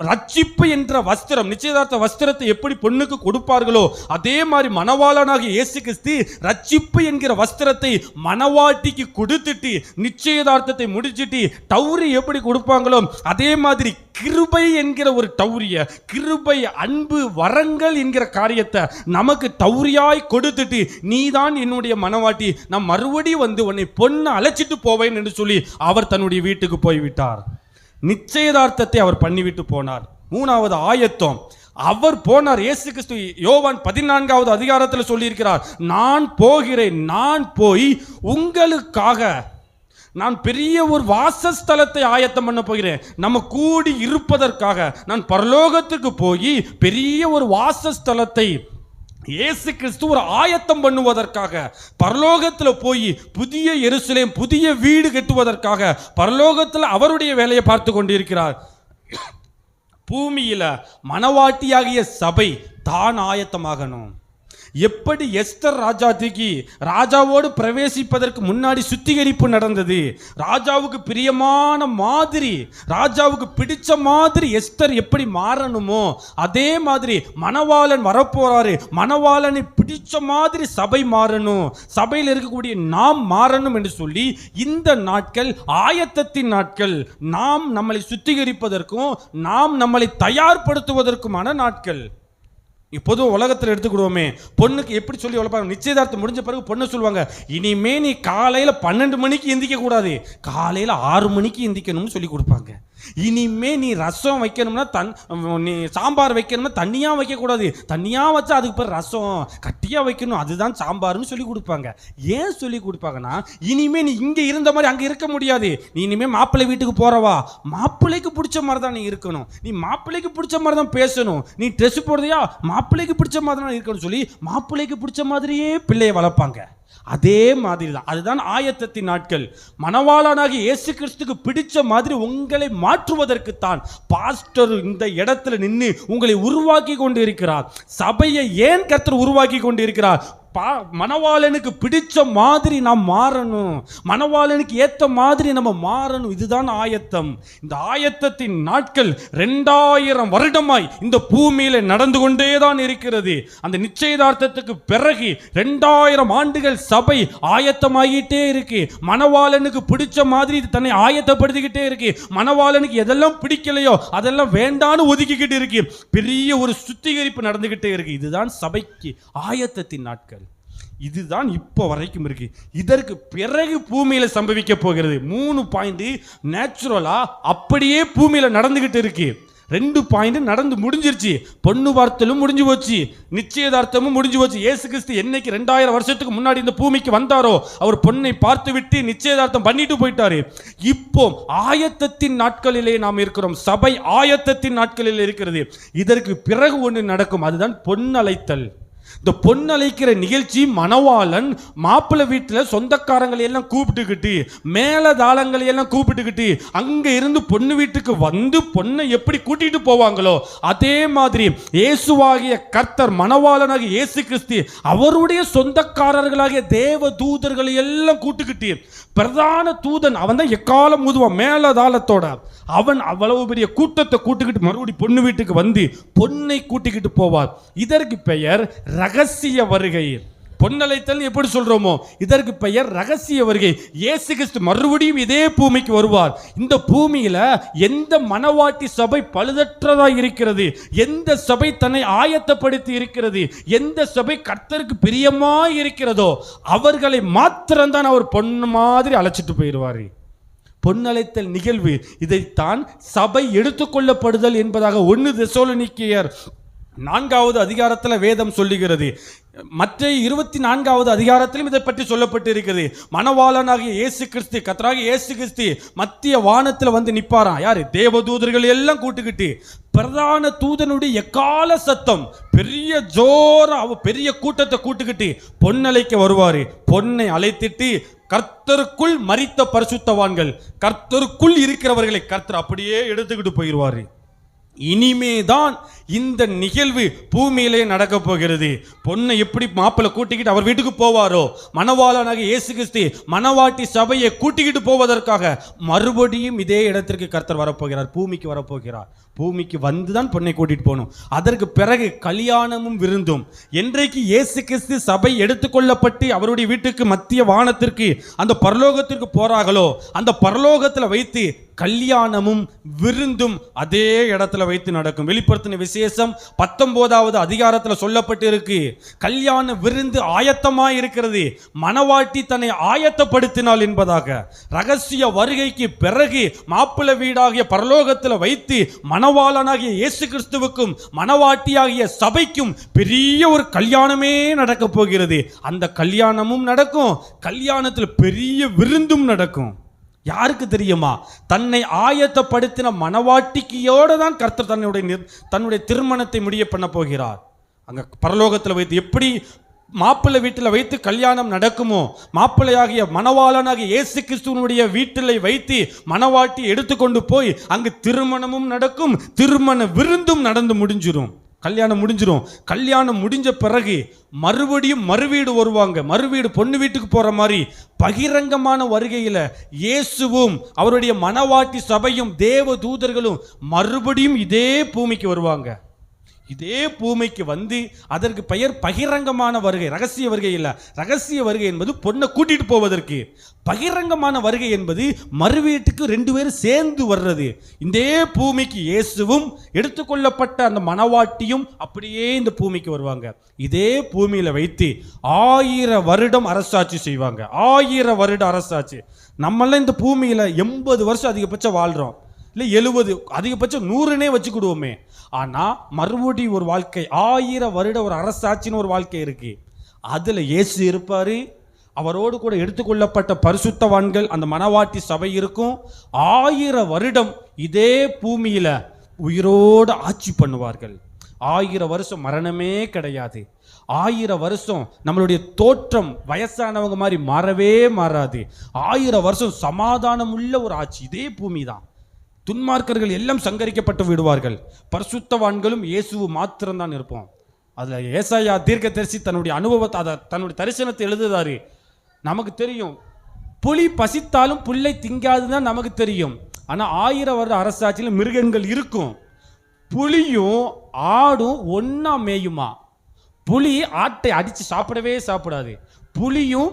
ரட்சிப்பு என்ற வஸ்திரம், நிச்சயதார்த்த வஸ்திரத்தை எப்படி பொண்ணுக்கு கொடுப்பார்களோ அதே மாதிரி மணவாளனாகிய இயேசு கிறிஸ்து ரட்சிப்பு என்கிற வஸ்திரத்தை மணவாட்டிக்கு கொடுத்துட்டு நிச்சயதார்த்தத்தை முடிச்சிட்டு டவுரி எப்படி கொடுப்பாங்களோ அதே மாதிரி கிருபை என்கிற ஒரு டவுரிய, கிருபை அன்பு வரங்கள் என்கிற காரியத்தை நமக்கு டவுரியாய் கொடுத்துட்டு, நீதான் என்னுடைய மணவாட்டி, நான் மறுபடி வந்து உன்னை பொண்ணை அழைச்சிட்டு போவேன் என்று சொல்லி அவர் தன்னுடைய வீட்டுக்கு போய்விட்டார். நிச்சயதார்த்தத்தை அவர் பண்ணிவிட்டு போனார். 3வது ஆயத்தம். அவர் போனார். இயேசு கிறிஸ்து யோவான் 14வது அதிகாரத்தில் சொல்லியிருக்கிறார், நான் போகிறேன், நான் போய் உங்களுக்காக நான் பெரிய ஒரு வாசஸ்தலத்தை ஆயத்தம் பண்ண போகிறேன். நம்ம கூடி இருப்பதற்காக நான் பரலோகத்துக்கு போய் பெரிய ஒரு வாசஸ்தலத்தை இயேசு கிறிஸ்து ஒரு ஆயத்தம் பண்ணுவதற்காக பரலோகத்தில் போய் புதிய எருசலேம், புதிய வீடு கட்டுவதற்காக பரலோகத்தில் அவருடைய வேலையை பார்த்து கொண்டிருக்கிறார். பூமியில மணவாட்டியாகிய சபை தான் ஆயத்தமாகணும். எப்படி எஸ்தர் ராஜாத்திக்கு ராஜாவோடு பிரவேசிப்பதற்கு முன்னாடி சுத்திகரிப்பு நடந்தது, ராஜாவுக்கு பிரியமான மாதிரி, ராஜாவுக்கு பிடிச்ச மாதிரி எஸ்தர் எப்படி மாறணுமோ அதே மாதிரி மணவாளன் வரப்போறாரு, மணவாளனை பிடிச்ச மாதிரி சபை மாறணும், சபையில் இருக்கக்கூடிய நாம் மாறணும் என்று சொல்லி இந்த நாட்கள் ஆயத்தத்தின் நாட்கள், நாம் நம்மளை சுத்திகரிப்பதற்கும் நாம் நம்மளை தயார்படுத்துவதற்குமான நாட்கள். இப்போதும் உலகத்தில் எடுத்துக்கிடுவோமே, பொண்ணுக்கு எப்படி சொல்லி வளர்ப்பாங்க, நிச்சயதார்த்தம் முடிஞ்ச பிறகு பொண்ணு சொல்லுவாங்க, இனிமே நீ காலையில் 12 மணிக்கு எந்திக்க கூடாது, காலையில் 6 மணிக்கு எந்திக்கணும்னு சொல்லி கொடுப்பாங்க. இனிமே நீ ரசம் வைக்கணும்னா நீ சாம்பார் வைக்கணும்னா தண்ணியாக வைக்கக்கூடாது, தண்ணியாக வச்சா அதுக்கு பேர் ரசம், கட்டியாக வைக்கணும், அதுதான் சாம்பார்னு சொல்லி கொடுப்பாங்க. ஏன் சொல்லி கொடுப்பாங்கன்னா, இனிமே நீ இங்கே இருந்த மாதிரி அங்கே இருக்க முடியாது, நீ இனிமேல் மாப்பிள்ளை வீட்டுக்கு போறவா, மாப்பிள்ளைக்கு பிடிச்ச மாதிரி தான் நீ இருக்கணும், நீ மாப்பிள்ளைக்கு பிடிச்ச மாதிரி தான் பேசணும், நீ ட்ரெஸ் போடுறியா மாப்பிள்ளைக்கு பிடிச்ச மாதிரி தான் இருக்கணும்னு சொல்லி மாப்பிள்ளைக்கு பிடிச்ச மாதிரியே பிள்ளையை வளர்ப்பாங்க. அதே மாதிரி தான், அதுதான் ஆயத்தத்தின் நாட்கள். மணவாளனாகிய இயேசு கிறிஸ்துக்கு பிடிச்ச மாதிரி உங்களை மாற்றுவதற்கு தான் பாஸ்டர் இந்த இடத்துல நின்று உங்களை உருவாக்கி கொண்டு இருக்கிறார். சபையை ஏன் கர்த்தர் உருவாக்கி கொண்டு இருக்கிறார்? மணவாளனுக்கு பிடிச்ச மாதிரி நாம் மாறணும், மணவாளனுக்கு ஏற்ற மாதிரி நம்ம மாறணும். இதுதான் ஆயத்தம். இந்த ஆயத்தத்தின் நாட்கள் 2000 வருடமாய் இந்த பூமியில நடந்து கொண்டே தான் இருக்கிறது. அந்த நிச்சயதார்த்தத்துக்கு பிறகு 2000 ஆண்டுகள் சபை ஆயத்தமாகிட்டே இருக்கு. மணவாளனுக்கு பிடிச்ச மாதிரி தன்னை ஆயத்தப்படுத்திக்கிட்டே இருக்கு. மணவாளனுக்கு எதெல்லாம் பிடிக்கலையோ அதெல்லாம் வேண்டான்னு ஒதுக்கிக்கிட்டு இருக்கு. பெரிய ஒரு சுத்திகரிப்பு நடந்துகிட்டே இருக்கு. இதுதான் சபைக்கு ஆயத்தத்தின் நாட்கள். இதுதான் இப்போ வரைக்கும் இருக்கு. இதற்கு பிறகு பூமியில சம்பவிக்க போகிறது 3 பாயிண்ட் நேச்சுரலா அப்படியே பூமியில நடந்துகிட்டு இருக்கு. 2 பாயிண்ட் நடந்து முடிஞ்சிருச்சு. பொண்ணு பார்த்தலும் முடிஞ்சு போச்சு, நிச்சயதார்த்தமும் முடிஞ்சு போச்சு. இயேசு கிறிஸ்து என்னைக்கு 2000 வருஷத்துக்கு முன்னாடி இந்த பூமிக்கு வந்தாரோ அவர் பொண்ணை பார்த்து விட்டு நிச்சயதார்த்தம் பண்ணிட்டு போயிட்டாரு. இப்போ ஆயத்தத்தின் நாட்களிலே நாம் இருக்கிறோம். சபை ஆயத்தத்தின் நாட்களில் இருக்கிறது. இதற்கு பிறகு ஒன்று நடக்கும், அதுதான் பொன்னழைத்தல். இந்த பொன்னழைக்கிற நிகழ்ச்சி மணவாளன் மாப்பிள்ளை வீட்டில் சொந்தக்காரங்களை எல்லாம் கூப்பிட்டுக்கிட்டு மேலதாளங்களை எல்லாம் கூப்பிட்டுக்கிட்டு அங்க இருந்து பொண்ணு வீட்டுக்கு வந்து பொண்ணை எப்படி கூட்டிட்டு போவாங்களோ அதே மாதிரி இயேசுவாகிய கர்த்தர் மணவாளனாகிய இயேசு கிறிஸ்து அவருடைய சொந்தக்காரர்களாகிய தேவ தூதர்களை எல்லாம் கூட்டுக்கிட்டு, பிரதான தூதன் அவன் தான் எக்காலம் ஊதுவான் மேலதாளத்தோட, அவன் அவ்வளவு பெரிய கூட்டத்தை கூட்டுக்கிட்டு மறுபடி பொண்ணு வீட்டுக்கு வந்து பொண்ணை கூட்டிக்கிட்டு போவார். இதற்கு பெயர் ரகசிய வருகை. பொன்னழைத்தல் எப்படி சொல்றோமோ இதற்கு பெயர் ரகசிய வருகை. இயேசு கிறிஸ்து மறுபடியும் இதே பூமிக்கு வருவார். இந்த பூமியில எந்த மணவாட்டி சபை பழுதற்றதா இருக்கிறது, எந்த சபை தன்னை ஆயத்தப்படுத்தி இருக்கிறது, எந்த சபை கர்த்தருக்கு பிரியமாய் இருக்கிறதோ அவர்களை மாத்திரம்தான் அவர் பொண்ணு மாதிரி அழைச்சிட்டு போயிடுவார். பொன்னழைத்தல் நிகழ்வு, இதைத்தான் சபை எடுத்துக்கொள்ளப்படுதல் என்பதாக 1 தெசலோனிக்கேயர் 4வது அதிகாரத்தில் வேதம் சொல்லுகிறது. மற்ற 24வது அதிகாரத்திலும் இதை பற்றி சொல்லப்பட்டு இருக்கிறது. மணவாளனாகிய இயேசு கிறிஸ்து, கர்த்தராகிய இயேசு கிறிஸ்து மத்திய வானத்தில் வந்து நிற்பாராம். யாரு? தேவதூதர்கள் எல்லாம் கூட்டுக்கிட்டு பிரதான தூதனுடைய எக்கால சத்தம், பெரிய ஜோர பெரிய கூட்டத்தை கூட்டுக்கிட்டு பொன்னழைக்க வருவாரு. பொன்னை அழைத்திட்டு கர்த்தருக்குள் மரித்த பரிசுத்தவான்கள், கர்த்தருக்குள் இருக்கிறவர்களை கர்த்தர் அப்படியே எடுத்துக்கிட்டு போயிடுவாரு. இனிமேதான் இந்த நிகழ்வு பூமியிலே நடக்க போகிறது. பொண்ணை எப்படி மாப்பிள்ளை கூட்டிக்கிட்டு அவர் வீட்டுக்கு போவாரோ, மணவாளனாக இயேசு கிறிஸ்து மணவாட்டி சபையை கூட்டிக்கிட்டு போவதற்காக மறுபடியும் இதே இடத்திற்கு கர்த்தர் வரப்போகிறார், பூமிக்கு வரப்போகிறார். பூமிக்கு வந்துதான் பொண்ணை கூட்டிட்டு போகணும். அதற்கு பிறகு கல்யாணமும் விருந்தும். என்றைக்கு இயேசு கிறிஸ்து சபை எடுத்துக்கொள்ளப்பட்டு அவருடைய வீட்டுக்கு மத்திய வானத்திற்கு அந்த பரலோகத்திற்கு போறார்களோ அந்த பரலோகத்தில் வைத்து கல்யாணமும் விருந்தும் அதே இடத்துல வைத்து நடக்கும். வெளிப்படுத்தின விசேஷம் 19வது அதிகாரத்தில் சொல்லப்பட்டு இருக்கு. கல்யாண விருந்து ஆயத்தமாய் இருக்கிறது, மணவாட்டி தன்னை ஆயத்தப்படுத்தினாள் என்பதாக. ரகசிய வருகைக்கு பிறகு மாப்பிள்ளை வீடாகிய பரலோகத்தில் வைத்து மணவாளனாகிய இயேசு கிறிஸ்துவுக்கும் மணவாட்டியாகிய சபைக்கும் பெரிய ஒரு கல்யாணமே நடக்க போகிறது. அந்த கல்யாணமும் நடக்கும், கல்யாணத்தில் பெரிய விருந்தும் நடக்கும். யாருக்கு தெரியுமா? தன்னை ஆயத்தப்படுத்தின மணவாட்டிக்கையோடு தான் கர்த்தர் தன்னுடைய திருமணத்தை முடிய பண்ண போகிறார். அங்க பரலோகத்தில் வைத்து எப்படி மாப்பிள்ளை வீட்டில் வைத்து கல்யாணம் நடக்குமோ, மாப்பிள்ளையாகிய மணவாளனாகிய இயேசு கிறிஸ்துவனுடைய வீட்டில் வைத்து மணவாட்டி எடுத்துக்கொண்டு போய் அங்கு திருமணமும் நடக்கும், திருமண விருந்தும் நடந்து முடிஞ்சிடும். கல்யாணம் முடிஞ்சிடும். கல்யாணம் முடிஞ்ச பிறகு மறுபடியும் மறுவீடு வருவாங்க. மறுவீடு பொண்ணு வீட்டுக்கு போற மாதிரி பகிரங்கமான வருகையில் இயேசுவும் அவருடைய மணவாட்டி சபையும் தேவ தூதர்களும் மறுபடியும் இதே பூமிக்கு வருவாங்க. இதே பூமிக்கு வந்து அதற்கு பெயர் பகிரங்கமான வருகை. ரகசிய வருகை இல்லை. ரகசிய வருகை என்பது பொண்ணை கூட்டிட்டு போவதற்கு. பகிரங்கமான வருகை என்பது மறுவீட்டுக்கு 2 பேரும் சேர்ந்து வர்றது. இந்த பூமிக்கு இயேசுவும் எடுத்துக்கொள்ளப்பட்ட அந்த மணவாட்டியும் அப்படியே இந்த பூமிக்கு வருவாங்க. இதே பூமியில வைத்து 1000 வருடம் அரசாட்சி செய்வாங்க. 1000 வருடம் அரசாட்சி. நம்மளாம் இந்த பூமியில 80 வருஷம் அதிகபட்சம் வாழ்றோம், இல்லை 70, அதிகபட்சம் 100னே வச்சுக்கிடுவோமே. ஆனால் மறுபடி ஒரு வாழ்க்கை, 1000 வருட ஒரு அரசாட்சின்னு ஒரு வாழ்க்கை இருக்கு. அதில் இயேசு இருப்பார், அவரோடு கூட எடுத்துக்கொள்ளப்பட்ட பரிசுத்தவான்கள், அந்த மணவாட்டி சபை இருக்கும். 1000 வருடம் இதே பூமியில் உயிரோடு ஆட்சி பண்ணுவார்கள். 1000 வருஷம் மரணமே கிடையாது. 1000 வருஷம் நம்மளுடைய தோற்றம் வயசானவங்க மாதிரி மாறவே மாறாது. 1000 வருஷம் சமாதானம் உள்ள ஒரு ஆட்சி. இதே பூமி தான். துன்மார்க்கர்கள் எல்லாம் சங்கரிக்கப்பட்டு விடுவார்கள். பரிசுத்தவான்களும் இயேசு மாத்திரம்தான் இருப்போம். அதில் ஏசாயா தீர்க்கதரிசி தன்னுடைய அனுபவத்தை, அதை தன்னுடைய தரிசனத்தை எழுதுதாரு. நமக்கு தெரியும் புலி பசித்தாலும் புல்லை திங்காதுதான் நமக்கு தெரியும். ஆனால் 1000 வருட அரசாட்சியில் மிருகங்கள் இருக்கும். புலியும் ஆடும் ஒன்னா மேயுமா? புலி ஆட்டை அடித்து சாப்பிடவே சாப்பிடாது. புலியும்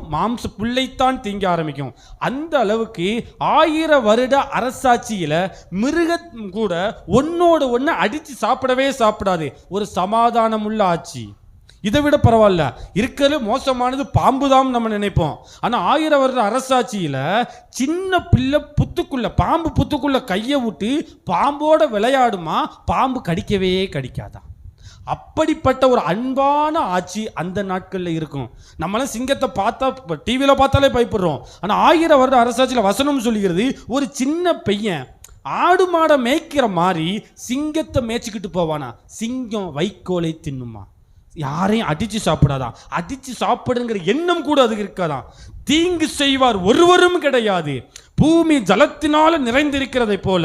புல்லைத்தான் திங்க ஆரம்பிக்கும். அந்த அளவுக்கு 1000 வருட அரசாட்சியில மிருகம் கூட ஒன்னோடு ஒன்று அடித்து சாப்பிடவே சாப்பிடாது. ஒரு சமாதானம் உள்ள ஆட்சி. இதை விட பரவாயில்ல, இருக்கிறது மோசமானது பாம்பு தான் நம்ம நினைப்போம். ஆனால் 1000 வருட அரசாட்சியில சின்ன பிள்ளை புத்துக்குள்ள, பாம்பு புத்துக்குள்ள கையை விட்டு பாம்போட விளையாடுமா, பாம்பு கடிக்கவே கடிக்காதான். அப்படிப்பட்ட ஒரு அன்பான ஆட்சி அந்த நாட்களில் இருக்கும். நம்மளாம் சிங்கத்தை பார்த்தா, டிவியில் பார்த்தாலே பயப்படுறோம். ஆனால் 1000 வருட அரசாட்சியில் வசனம் சொல்லுகிறது, ஒரு சின்ன பையன் ஆடு மாடை மேய்க்கிற மாதிரி சிங்கத்தை மேய்ச்சிக்கிட்டு போவானா. சிங்கம் வைக்கோலை தின்னுமா, யாரையும் அடிச்சு சாப்பிடாதான். அடிச்சு சாப்பிடுங்கிற எண்ணம் கூட அதுக்கு இருக்காதான். தீங்கு செய்வார் ஒருவரும் கிடையாது. பூமி ஜலத்தினால நிறைந்திருக்கிறதை போல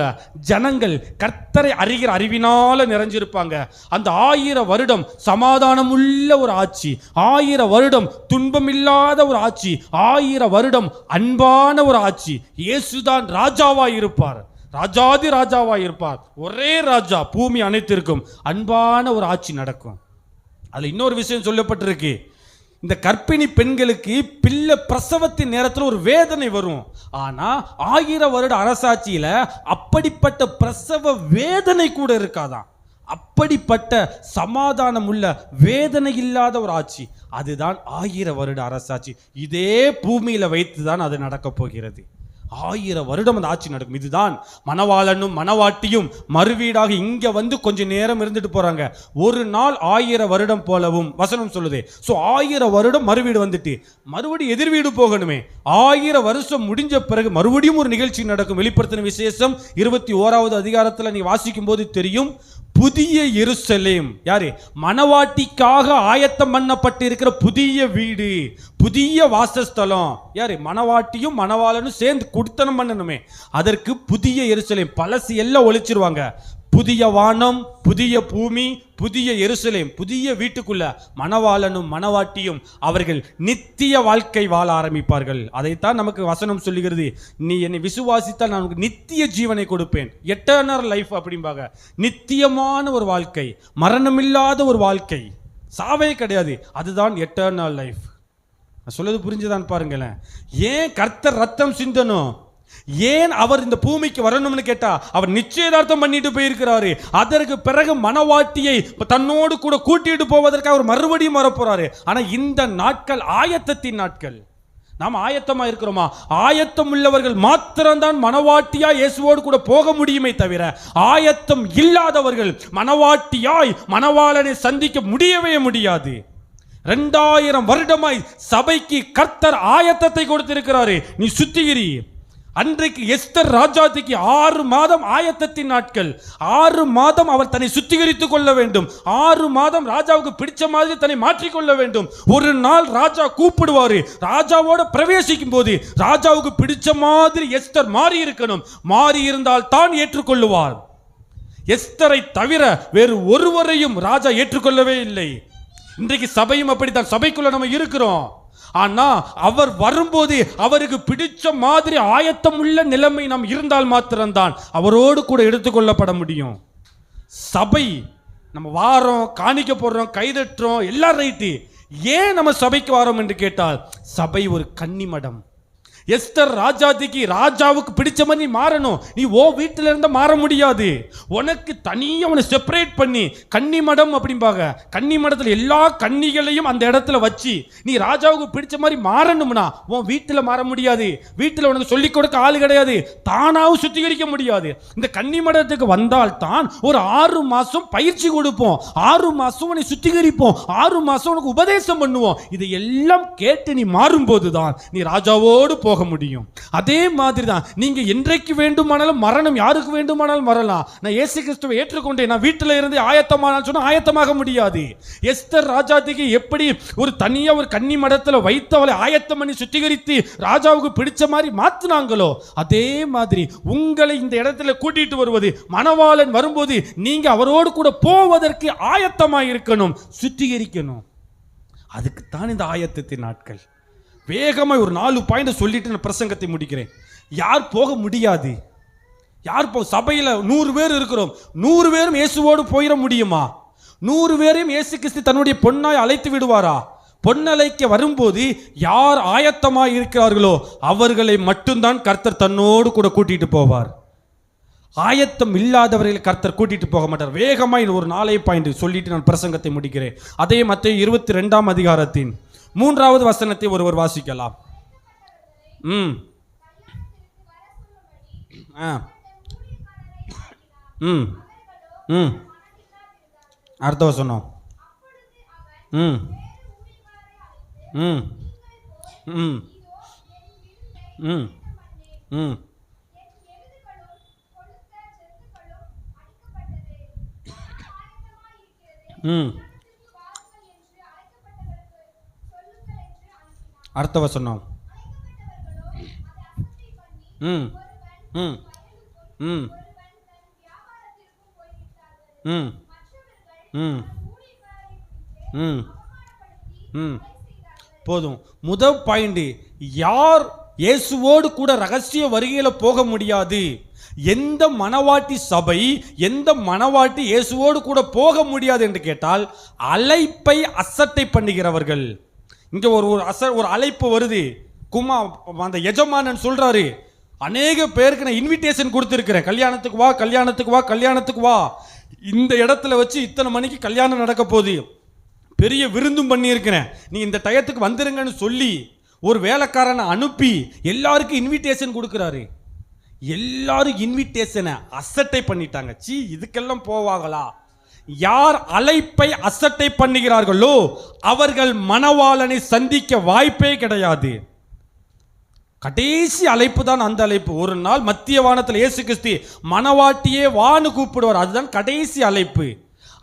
ஜனங்கள் கர்த்தரை அறிகிற அறிவினால நிறைஞ்சிருப்பாங்க. அந்த 1000 வருடம் சமாதானம் உள்ள ஒரு ஆட்சி, 1000 வருடம் துன்பமில்லாத ஒரு ஆட்சி, 1000 வருடம் அன்பான ஒரு ஆட்சி. இயேசுதான் ராஜாவாய் இருப்பார், ராஜாதி ராஜாவாய் இருப்பார். ஒரே ராஜா, பூமி அனைத்திற்கும் அன்பான ஒரு ஆட்சி நடக்கும். அதில் இன்னொரு விஷயம் சொல்லப்பட்டிருக்கு. இந்த கர்ப்பிணி பெண்களுக்கு பிள்ளை பிரசவத்தின் நேரத்தில் ஒரு வேதனை வரும். ஆனால் 1000 வருட அரசாட்சியில் அப்படிப்பட்ட பிரசவ வேதனை கூட இருக்காதான். அப்படிப்பட்ட சமாதானம் உள்ள வேதனை இல்லாத ஒரு ஆட்சி. அதுதான் 1000 வருட அரசாட்சி. இதே பூமியில் வைத்து தான் அது நடக்கப் போகிறது. 1000 வருடம் அந்த ஆட்சி நடக்கும். இதுதான் மணவாளனும் மணவாட்டியும் மறுவீடாக இங்க வந்து கொஞ்ச நேரம் இருந்துட்டு போறாங்க. ஒரு நாள் 1000 வருடம் போலவும் வசனம் சொல்லுது. ஸோ 1000 வருடம் மறுவீடு வந்துட்டு மறுபடியும் எதிர்வீடு போகணுமே. 1000 வருஷம் முடிஞ்ச பிறகு மறுபடியும் ஒரு நிகழ்ச்சி நடக்கும். வெளிப்படுத்தின விசேஷம் 21வது அதிகாரத்தில் நீ வாசிக்கும் போது தெரியும். புதிய எருசலேம், யாரு? மணவாட்டிக்காக ஆயத்தம் பண்ணப்பட்டு இருக்கிற புதிய வீடு, புதிய வாசஸ்தலம். யாரு? மணவாட்டியும் மணவாளனும் சேர்ந்து குடுத்தனம் பண்ணணுமே. அதற்கு புதிய எருசலேம். பழசு எல்லாம் ஒழிச்சிருவாங்க. புதிய வானம், புதிய பூமி, புதிய எருசலேம், புதிய வீட்டுக்குள்ள மணவாளனும் மணவாட்டியும் அவர்கள் நித்திய வாழ்க்கை வாழ ஆரம்பிப்பார்கள். அதைத்தான் நமக்கு வசனம் சொல்லுகிறது. நீ என்னை விசுவாசித்தால் நான் உனக்கு நித்திய ஜீவனை கொடுப்பேன். எட்டர்னல் லைஃப் அப்படிம்பாங்க. நித்தியமான ஒரு வாழ்க்கை, மரணமில்லாத ஒரு வாழ்க்கை, சாவே கிடையாது. அதுதான் எட்டர்னல் லைஃப். சொல்லுது புரிஞ்சுதான் பாருங்களேன். ஏன் கர்த்தர் ரத்தம் சிந்தனும்? ஏன் அவர் இந்த பூமிக்கு வரணும்னு கேட்டா, அவர் நிச்சயதார்த்தம் பண்ணிட்டு போயிருக்கிறாரு. அதற்கு பிறகு மணவாட்டியை தன்னோடு கூட கூட்டிட்டு போவதற்கு அவர் மறுபடியும் வரப்போறாரு. ஆனா இந்த நாட்கள் ஆயத்தத்தின் நாட்கள். நாம் ஆயத்தமா இருக்கிறோமா? ஆயத்தம் உள்ளவர்கள் மாத்திரம்தான் மணவாட்டியாய் இயேசுவோடு கூட போக முடியுமே தவிர, ஆயத்தம் இல்லாதவர்கள் மணவாட்டியாய் மணவாளனை சந்திக்க முடியவே முடியாது. 2000 வருடமாய் சபைக்கு கர்த்தர் ஆயத்தத்தை கொடுத்திருக்கிறாரு. நீ சுத்திகிரி. அன்றைக்கு எஸ்தர் ராஜாத்திக்கு 6 மாதம் ஆயத்தத்தின் நாட்கள். 6 மாதம் அவர் தன்னை சுத்திகரித்துக் கொள்ள வேண்டும். 6 மாதம் ராஜாவுக்கு பிடிச்ச மாதிரி தன்னை மாற்றிக்கொள்ள வேண்டும். ஒரு நாள் ராஜா கூப்பிடுவாரு. ராஜாவோட பிரவேசிக்கும் போது ராஜாவுக்கு பிடிச்ச மாதிரி எஸ்தர் மாறி இருக்கணும். மாறி இருந்தால் தான் ஏற்றுக்கொள்ளுவார். எஸ்தரை தவிர வேறு ஒருவரையும் ராஜா ஏற்றுக்கொள்ளவே இல்லை. இன்றைக்கு சபையும் அப்படித்தான். சபைக்குள்ள நம்ம இருக்கிறோம். ஆனா அவர் வரும்போது அவருக்கு பிடிச்ச மாதிரி ஆயத்தம் உள்ள நிலைமை நாம் இருந்தால் மாத்திரம்தான் அவரோடு கூட எடுத்துக்கொள்ளப்பட முடியும். சபை நம்ம வாரோம், காணிக்க போடுறோம், கைதட்டுறோம், எல்லாம் ரைட்டு. ஏன் நம்ம சபைக்கு வாரோம் என்று கேட்டால், சபை ஒரு கன்னிமடம். எஸ்தர் ராஜாவுக்கு பிடிச்ச மாதிரி நீ மாறணும். நீ ஓ வீட்டில இருந்த மாற முடியாது. உனக்கு தனியா உன்னை செப்பரேட் பண்ணி கன்னிமடம் அப்படிம்பாங்க. கன்னிமடத்தில் எல்லா கன்னிகளையும் அந்த இடத்துல வச்சு நீ ராஜாவுக்கு பிடிச்ச மாதிரி மாறணும்னா உன் வீட்டில் மாற முடியாது. வீட்டில் உனக்கு சொல்லிக் கொடுக்க ஆள் கிடையாது. தானாவும் சுத்திகரிக்க முடியாது. இந்த கன்னிமடத்துக்கு வந்தால் தான் ஒரு 6 மாசம் பயிற்சி கொடுப்போம், 6 மாசம் உன்னை சுத்திகரிப்போம், 6 மாசம் உனக்கு உபதேசம் பண்ணுவோம். இதை எல்லாம் கேட்டு நீ மாறும்போது தான் நீ ராஜாவோடு போக முடியும். அதே மாதிரி தான் நீங்க என்றைக்கு வேண்டுமானாலும் மரணம், யாருக்கு வேண்டுமானாலும் வரலாம். நான் இயேசு கிறிஸ்துவை ஏற்றுக்கொண்டேன், நான் வீட்டில் இருந்து ஆயத்தமானால் சொன்னா ஆயத்தமாக முடியாது. எஸ்தர் ராஜாத்திக்கு எப்படி ஒரு தனியா ஒரு கன்னி மடத்துல வைத்து அவளை ஆயத்தம் பண்ணி சுத்திகரித்து ராஜாவுக்கு பிடிச்ச மாதிரி மாத்தினாங்களோ, அதே மாதிரி உங்களை இந்த இடத்துல கூட்டிட்டு வருவது, மணவாளன் வரும்போது நீங்க அவரோடு கூட போவதற்கு ஆயத்தமாக இருக்கணும், சுத்திகரிக்கணும். அதுக்குத்தான் இந்த ஆயத்தத்தின் நாட்கள். வேகமாக ஒரு 4 பாயிண்ட் சொல்லிட்டு நான் பிரசங்கத்தை முடிக்கிறேன். யார் போக முடியாது? யார் சபையில் 100 பேர் இருக்கிறோம், 100 பேரும் இயேசுவோடு போயிட முடியுமா? 100 பேரையும் இயேசு கிறிஸ்து தன்னுடைய பொன்னாய் அழைத்து விடுவாரா? பொன்னலைக்க வரும்போது யார் ஆயத்தமாக இருக்கிறார்களோ அவர்களை மட்டும்தான் கர்த்தர் தன்னோடு கூட கூட்டிட்டு போவார். ஆயத்தம் இல்லாதவர்களை கர்த்தர் கூட்டிட்டு போக மாட்டார். வேகமாக ஒரு 4 பாயிண்ட் சொல்லிட்டு நான் பிரசங்கத்தை முடிக்கிறேன். அதே மத்தேயு 22ஆம் அதிகாரத்தின் 3வது வசனத்தை ஒருவர் வாசிக்கலாம். அடுத்த வசனம். அடுத்த வசனம். போதும். முதல் பாயிண்ட், யார் இயேசுவோடு கூட ரகசிய வருகையில போக முடியாது? எந்த மணவாட்டி சபை, எந்த மணவாட்டி இயேசுவோடு கூட போக முடியாது என்று கேட்டால், அழைப்பை அசட்டை பண்ணுகிறவர்கள். இங்க ஒரு அழைப்பு வருது, அந்த எஜமானன் சொல்றாரு, அநேக பேருக்கு நான் இன்விடேஷன் கொடுத்திருக்கிறேன், கல்யாணத்துக்கு வா, கல்யாணத்துக்கு வா, கல்யாணத்துக்கு வா, இந்த இடத்துல வச்சு இத்தனை மணிக்கு கல்யாணம் நடக்க போகுது, பெரிய விருந்தும் பண்ணியிருக்கிறேன், நீ இந்த டயத்துக்கு வந்துருங்கன்னு சொல்லி ஒரு வேலைக்காரனை அனுப்பி எல்லாருக்கும் இன்விடேஷன் கொடுக்கிறாரு. எல்லாரும் இன்விடேஷனை அசட்டை பண்ணிட்டாங்க. சீ, இதுக்கெல்லாம் போவாங்களா? யார் அழைப்பை அசட்டை பண்ணுகிறார்களோ அவர்கள் மணவாளனை சந்திக்க வாய்ப்பே கிடையாது. கடைசி அழைப்பு தான் அந்த அழைப்பு. ஒரு நாள் மத்திய வானத்தில் இயேசு கிறிஸ்து மணவாட்டியே வான்னு கூப்பிடுவார். அதுதான் கடைசி அழைப்பு.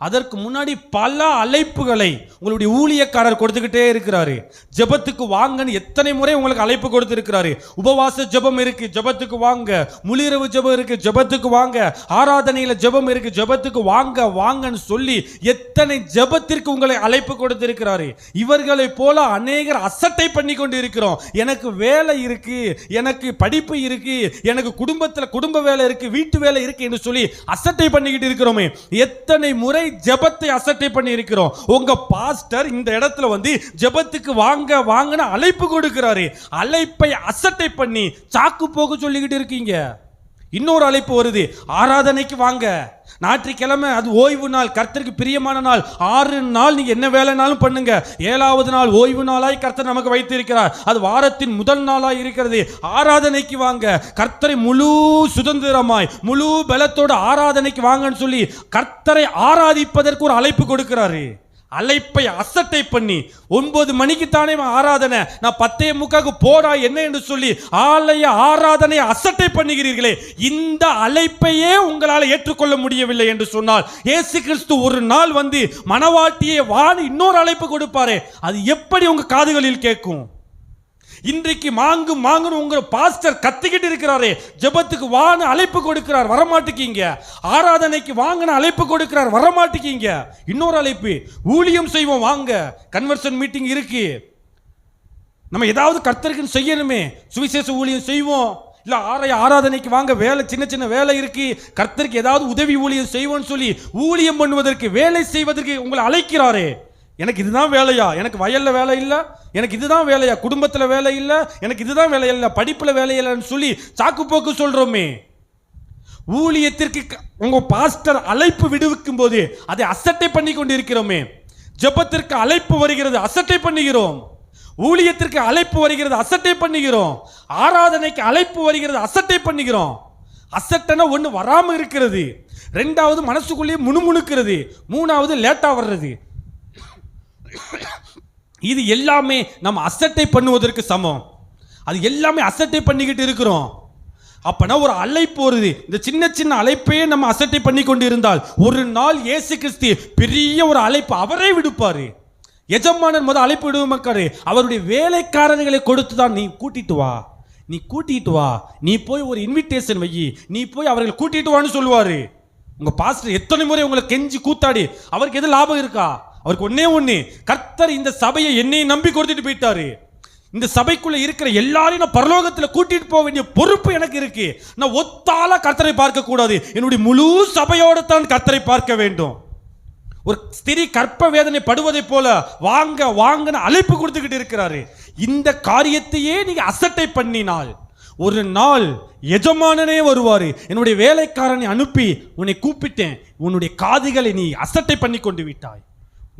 அதற்கு முன்னாடி பல அழைப்புகளை உங்களுடைய ஊழியக்காரர் கொடுத்துக்கிட்டே இருக்கிறாரு. ஜெபத்துக்கு வாங்கன்னு எத்தனை முறை உங்களுக்கு அழைப்பு கொடுத்திருக்கிறாரு. உபவாச ஜெபம் இருக்கு, ஜெபத்துக்கு வாங்க. முழிரவு ஜெபம் இருக்கு, ஜெபத்துக்கு வாங்க. ஆராதனையில ஜெபம் இருக்கு, ஜெபத்துக்கு வாங்க வாங்கன்னு சொல்லி எத்தனை ஜெபத்திற்கு உங்களை அழைப்பு கொடுத்திருக்கிறாரு. இவர்களை போல அநேகர் அசட்டை பண்ணி கொண்டு இருக்கிறோம். எனக்கு வேலை இருக்கு, எனக்கு படிப்பு இருக்கு, எனக்கு குடும்ப வேலை இருக்கு, வீட்டு வேலை இருக்கு என்று சொல்லி அசட்டை பண்ணிக்கிட்டு இருக்கிறோமே. எத்தனை முறை ஜெபத்தை அசட்டை பண்ணி இருக்கிறோம். உங்க பாஸ்டர் இந்த இடத்துல வந்து ஜெபத்துக்கு வாங்க வாங்கன்னு அழைப்பு கொடுக்கிறாரு. அழைப்பை அசட்டை பண்ணி சாக்கு போக்கு சொல்லிக்கிட்டு இருக்கீங்க. இன்னொரு அழைப்பு வருது, ஆராதனைக்கு வாங்க, ஞாயிற்றுக்கிழமை அது ஓய்வு நாள், கர்த்தருக்கு பிரியமான நாள். 6 நாள் நீங்க என்ன வேலைனாலும் பண்ணுங்க. 7வது நாள் ஓய்வு நாளாய் கர்த்தர் நமக்கு வைத்திருக்கிறார். அது வாரத்தின் முதல் நாளாய் இருக்கிறது. ஆராதனைக்கு வாங்க, கர்த்தரை முழு சுதந்திரமாய் முழு பலத்தோடு ஆராதனைக்கு வாங்கன்னு சொல்லி கர்த்தரை ஆராதிப்பதற்கு ஒரு அழைப்பு கொடுக்கிறாரு. அழைப்பை அசட்டை பண்ணி 9 மணிக்கு தானே ஆராதனை, நான் 10:45 போடா என்ன என்று சொல்லி ஆலய ஆராதனை அசட்டை பண்ணுகிறீர்களே. இந்த அழைப்பையே உங்களால் ஏற்றுக்கொள்ள முடியவில்லை என்று சொன்னால், இயேசு கிறிஸ்து ஒரு நாள் வந்து மணவாட்டியை வான்னு இன்னொரு அழைப்பு கொடுப்பாரே, அது எப்படி உங்க காதுகளில் கேட்கும்? இன்றைக்கு மாங்குன்னு உங்க பாஸ்டர் கத்திக்கிட்டு இருக்கிறாரே, ஜெபத்துக்கு வான்னு அழைப்பு கொடுக்கிறார், வரமாட்டேங்க. ஆராதனைக்கு வாங்கன்னு அழைப்பு கொடுக்கிறார், வரமாட்டேங்க. இன்னொரு அழைப்பு, ஊழியம் செய்வோம் வாங்க, கன்வர்ஷன் மீட்டிங் இருக்கு, நம்ம ஏதாவது கர்த்தருக்கு செய்யணுமே, சுவிசேஷ ஊழியம் செய்வோம், இல்ல ஆராதனைக்கு வாங்க, வேலை சின்ன சின்ன வேலை இருக்கு, கர்த்தருக்கு ஏதாவது உதவி ஊழியம் செய்வோம்னு சொல்லி ஊழியம் பண்ணுவதற்கு, வேலை செய்வதற்கு உங்களை அழைக்கிறாரே. எனக்கு இதுதான் வேலையா, எனக்கு வயல்ல வேலை இல்ல, எனக்கு இதுதான் வேலையா, குடும்பத்துல வேலை இல்ல, எனக்கு இதுதான் வேலை இல்ல, படிப்புல வேலை இல்லைன்னு சொல்லி சாக்கு போக்கு சொல்றோமே. ஊழியத்திற்கு உங்க பாஸ்டர் அழைப்பு விடுவிக்கும் போது அதை அசட்டை பண்ணி கொண்டு இருக்கிறோமே. ஜெபத்திற்கு அழைப்பு வருகிறது, அசட்டை பண்ணுகிறோம். ஊழியத்திற்கு அழைப்பு வருகிறது, அசட்டை பண்ணுகிறோம். ஆராதனைக்கு அழைப்பு வருகிறது, அசட்டை பண்ணுகிறோம். அசட்டனா ஒன்று வராம இருக்கிறது, ரெண்டாவது மனசுக்குள்ளேயே முணுமுணுக்கிறது, மூணாவது லேட்டா வர்றது. இது எல்லாமே நம்ம அசட்டை பண்ணுவதற்கு சமம். அது எல்லாமே அசட்டை பண்ணிக்கிட்டு இருக்கிறோம். அப்பனா ஒரு அழைப்பு வருது, இந்த சின்ன சின்ன அழைப்பையே நம்ம அசட்டை பண்ணி கொண்டு இருந்தால் ஒரு நாள் இயேசு கிறிஸ்து பெரிய ஒரு அழைப்பு அவரே விடுப்பாரு. எஜமானன் முதல் அழைப்பு விடுவமக்காரு, அவருடைய வேலைக்காரர்களை கொடுத்து தான் நீ கூட்டிட்டு வா, நீ கூட்டிட்டு வா, நீ போய் ஒரு இன்விடேஷன் வை, நீ போய் அவர்களை கூட்டிட்டு வான்னு சொல்லுவாரு. உங்க பாஸ்டர் எத்தனை முறை உங்களை கெஞ்சி கூத்தாடி அவருக்கு எது லாபம் இருக்கா? அவருக்கு ஒன்னே ஒண்ணு, கர்த்தர் இந்த சபையை என்னை நம்பி கொடுத்துட்டு போயிட்டாரு, இந்த சபைக்குள்ள இருக்கிற எல்லாரையும் நான் பரலோகத்தில் கூட்டிட்டு போக வேண்டிய பொறுப்பு எனக்கு இருக்கு. நான் ஒத்தால கர்த்தரை பார்க்க கூடாது, என்னுடைய முழு சபையோட தான் கர்த்தரை பார்க்க வேண்டும். ஒரு ஸ்திரீ கற்ப வேதனை படுவதை போல வாங்க வாங்கன்னு அழைப்பு கொடுத்துக்கிட்டு இருக்கிறாரு. இந்த காரியத்தையே நீங்க அசட்டை பண்ணினால் ஒரு நாள் எஜமானனே வருவாரு. என்னுடைய வேலைக்காரனை அனுப்பி உன்னை கூப்பிட்டேன், உன்னுடைய காதுகளை நீ அசட்டை பண்ணி கொண்டு விட்டாய்,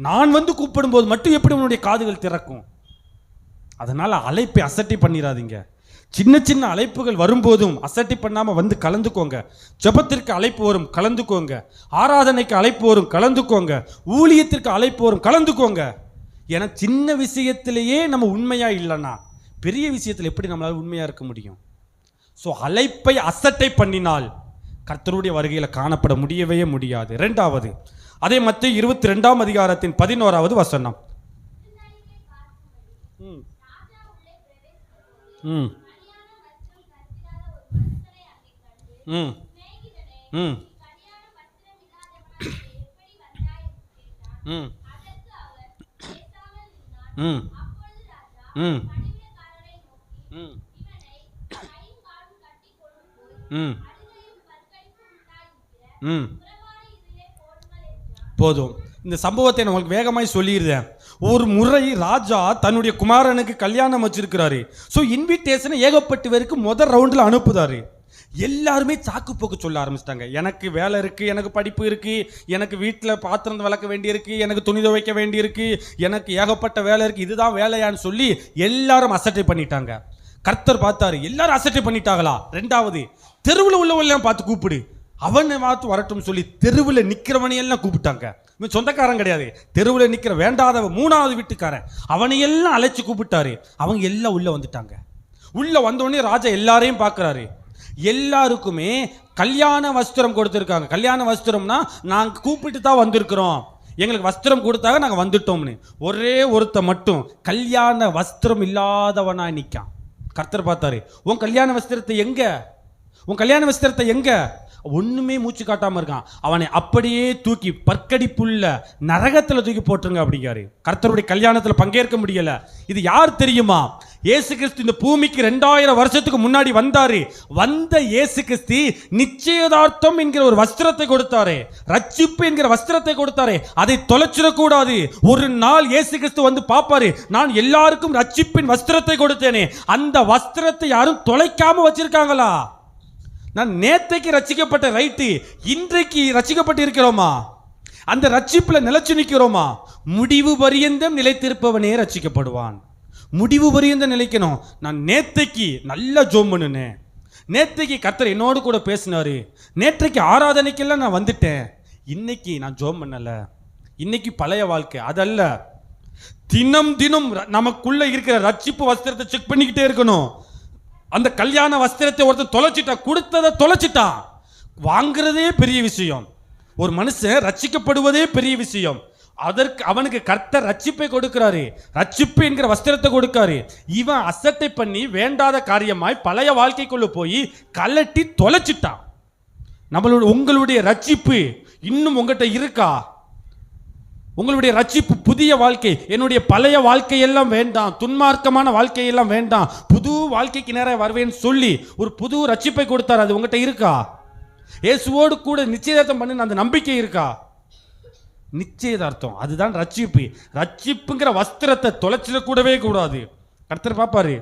நான் வந்து கூப்பிடும் போது மட்டும் எப்படி உன்னுடைய காதுகள் திறக்கும்? அதனால அழைப்பை அசட்டை பண்ணிடாதீங்க. சின்ன சின்ன அழைப்புகள் வரும்போதும் அசட்டை பண்ணாம வந்து கலந்துக்கோங்க. ஜெபத்திற்கு அழைப்பு வரும், கலந்துக்கோங்க. ஆராதனைக்கு அழைப்பு வரும், கலந்துக்கோங்க. ஊழியத்திற்கு அழைப்பு வரும், கலந்துக்கோங்க. ஏன்னா சின்ன விஷயத்திலேயே நம்ம உண்மையா இல்லைன்னா பெரிய விஷயத்தில் எப்படி நம்மளால உண்மையா இருக்க முடியும்? ஸோ அழைப்பை அசட்டை பண்ணினால் கர்த்தருடைய வருகையில் காணப்பட முடியவே முடியாது. இரண்டாவது, அதே மத்தேயு 22ஆம் அதிகாரத்தின் 11வது வசனம். போதும், இந்த சம்பவத்தை நான் உங்களுக்கு வேகமாய் சொல்லிடுறேன். ஒரு முறை ராஜா தன்னுடைய குமாரனுக்கு கல்யாணம் வச்சிருக்கிறாரு. ஸோ இன்விடேஷனை ஏகப்பட்டு பேருக்கு முதல் ரவுண்டில் அனுப்புதாரு. எல்லாருமே சாக்கு போக்கு சொல்ல ஆரம்பிச்சிட்டாங்க. எனக்கு வேலை இருக்கு, எனக்கு படிப்பு இருக்கு, எனக்கு வீட்டில் பாத்திரம் விளக்க வேண்டியிருக்கு, எனக்கு துணி துவைக்க வேண்டியிருக்கு, எனக்கு ஏகப்பட்ட வேலை இருக்கு, இதுதான் வேலையான்னு சொல்லி எல்லாரும் அசட்டை பண்ணிட்டாங்க. கர்த்தர் பார்த்தாரு, எல்லாரும் அசட்டை பண்ணிட்டாங்களா? ரெண்டாவது, தெருவில் உள்ளவெல்லாம் பார்த்து கூப்பிடு, அவனை பார்த்து வரட்டும் சொல்லி தெருவில் நிற்கிறவனையெல்லாம் கூப்பிட்டாங்க. இவன் சொந்தக்காரன் கிடையாது, தெருவில் நிற்கிற வேண்டாதவ மூணாவது வீட்டுக்காரன், அவனையெல்லாம் அழைச்சி கூப்பிட்டாரு. அவங்க எல்லாம் உள்ள வந்துட்டாங்க. உள்ள வந்தோடனே ராஜா எல்லாரையும் பார்க்குறாரு. எல்லாருக்குமே கல்யாண வஸ்திரம் கொடுத்துருக்காங்க. கல்யாண வஸ்திரம்னா நாங்கள் கூப்பிட்டு தான் வந்திருக்கிறோம், எங்களுக்கு வஸ்திரம் கொடுத்தாக நாங்கள் வந்துட்டோம்னு. ஒரே ஒருத்த மட்டும் கல்யாண வஸ்திரம் இல்லாதவனா நிற்கான். கர்த்தர் பார்த்தாரு, உன் கல்யாண வஸ்திரத்தை எங்க, உன் கல்யாண வஸ்திரத்தை எங்க? ஒண்ணுமே மூச்சு காட்டாம இருக்கான். அவனை அப்படியே தூக்கி பற்கடிப்புள்ள நரகத்துல தூக்கி போட்டுருங்க அப்படிங்காரு. கர்த்தருடைய கல்யாணத்துல பங்கேற்க முடியல. இது யார் தெரியுமா? இயேசு கிறிஸ்து இந்த பூமிக்கு 2000 வருஷத்துக்கு முன்னாடி வந்தாரு. வந்த இயேசு கிறிஸ்து நிச்சயதார்த்தம் என்கிற ஒரு வஸ்திரத்தை கொடுத்தாரு, ரட்சிப்பு என்கிற வஸ்திரத்தை கொடுத்தாரு. அதை தொலைச்சிடக்கூடாது. ஒரு நாள் இயேசு கிறிஸ்து வந்து பாப்பாரு, நான் எல்லாருக்கும் ரட்சிப்பின் வஸ்திரத்தை கொடுத்தேனே, அந்த வஸ்திரத்தை யாரும் தொலைக்காம வச்சிருக்காங்களா? நான் நேத்தைக்கு ரட்சிக்கப்பட்ட ரைட்டு, இன்றைக்கு ரட்சிக்கப்பட்டு இருக்கிறோமா? அந்த ரட்சிப்புல நிலைச்சு நிற்கிறோமா? முடிவு பரியந்தம் நிலைத்திருப்பவனே ரட்சிக்கப்படுவான். முடிவு பரியந்தம் நிலைக்கணும். நான் நேத்தைக்கு நல்லா ஜோம் பண்ணுனேன், நேத்தைக்கு கர்த்தர் என்னோடு கூட பேசினாரு, நேற்றைக்கு ஆராதனைக்கெல்லாம் நான் வந்துட்டேன், இன்னைக்கு நான் ஜோம் பண்ணல, இன்னைக்கு பழைய வாழ்க்கை அதல்ல. தினம் தினம் நமக்குள்ள இருக்கிற ரட்சிப்பு வஸ்திரத்தை செக் பண்ணிக்கிட்டே இருக்கணும். அந்த கல்யாண வஸ்திரத்தை ஒருத்தன் தொலைச்சிட்டா, கொடுத்ததை தொலைச்சிட்டான். வாங்குறதே பெரிய விஷயம், ஒரு மனுஷன் ரட்சிக்கப்படுவதே பெரிய விஷயம். அதற்கு அவனுக்கு கர்த்தர் ரட்சிப்பை கொடுக்கிறாரு, ரட்சிப்பு என்கிற வஸ்திரத்தை கொடுக்காரு. இவன் அசட்டை பண்ணி வேண்டாத காரியமாய் பழைய வாழ்க்கைக்குள்ள போய் கலட்டி தொலைச்சிட்டான். உங்களுடைய ரட்சிப்பு இன்னும் உங்ககிட்ட இருக்கா? உங்களுடைய ரட்சிப்பு புதிய வாழ்க்கை. என்னுடைய பழைய வாழ்க்கையெல்லாம் வேண்டாம், துன்மார்க்கமான வாழ்க்கையெல்லாம் வேண்டாம், புது வாழ்க்கைக்கு நேரம் வருவேன்னு சொல்லி ஒரு புது ரட்சிப்பை கொடுத்தார். அது உங்கள்கிட்ட இருக்கா? இயேசுவோடு கூட நிச்சயதார்த்தம் பண்ணி அந்த நம்பிக்கை இருக்கா? நிச்சயதார்த்தம் அதுதான் ரட்சிப்பு. ரட்சிப்புங்கிற வஸ்திரத்தை தொலைச்சிடக்கூடவே கூடாது. கர்த்தர் பார்ப்பாரு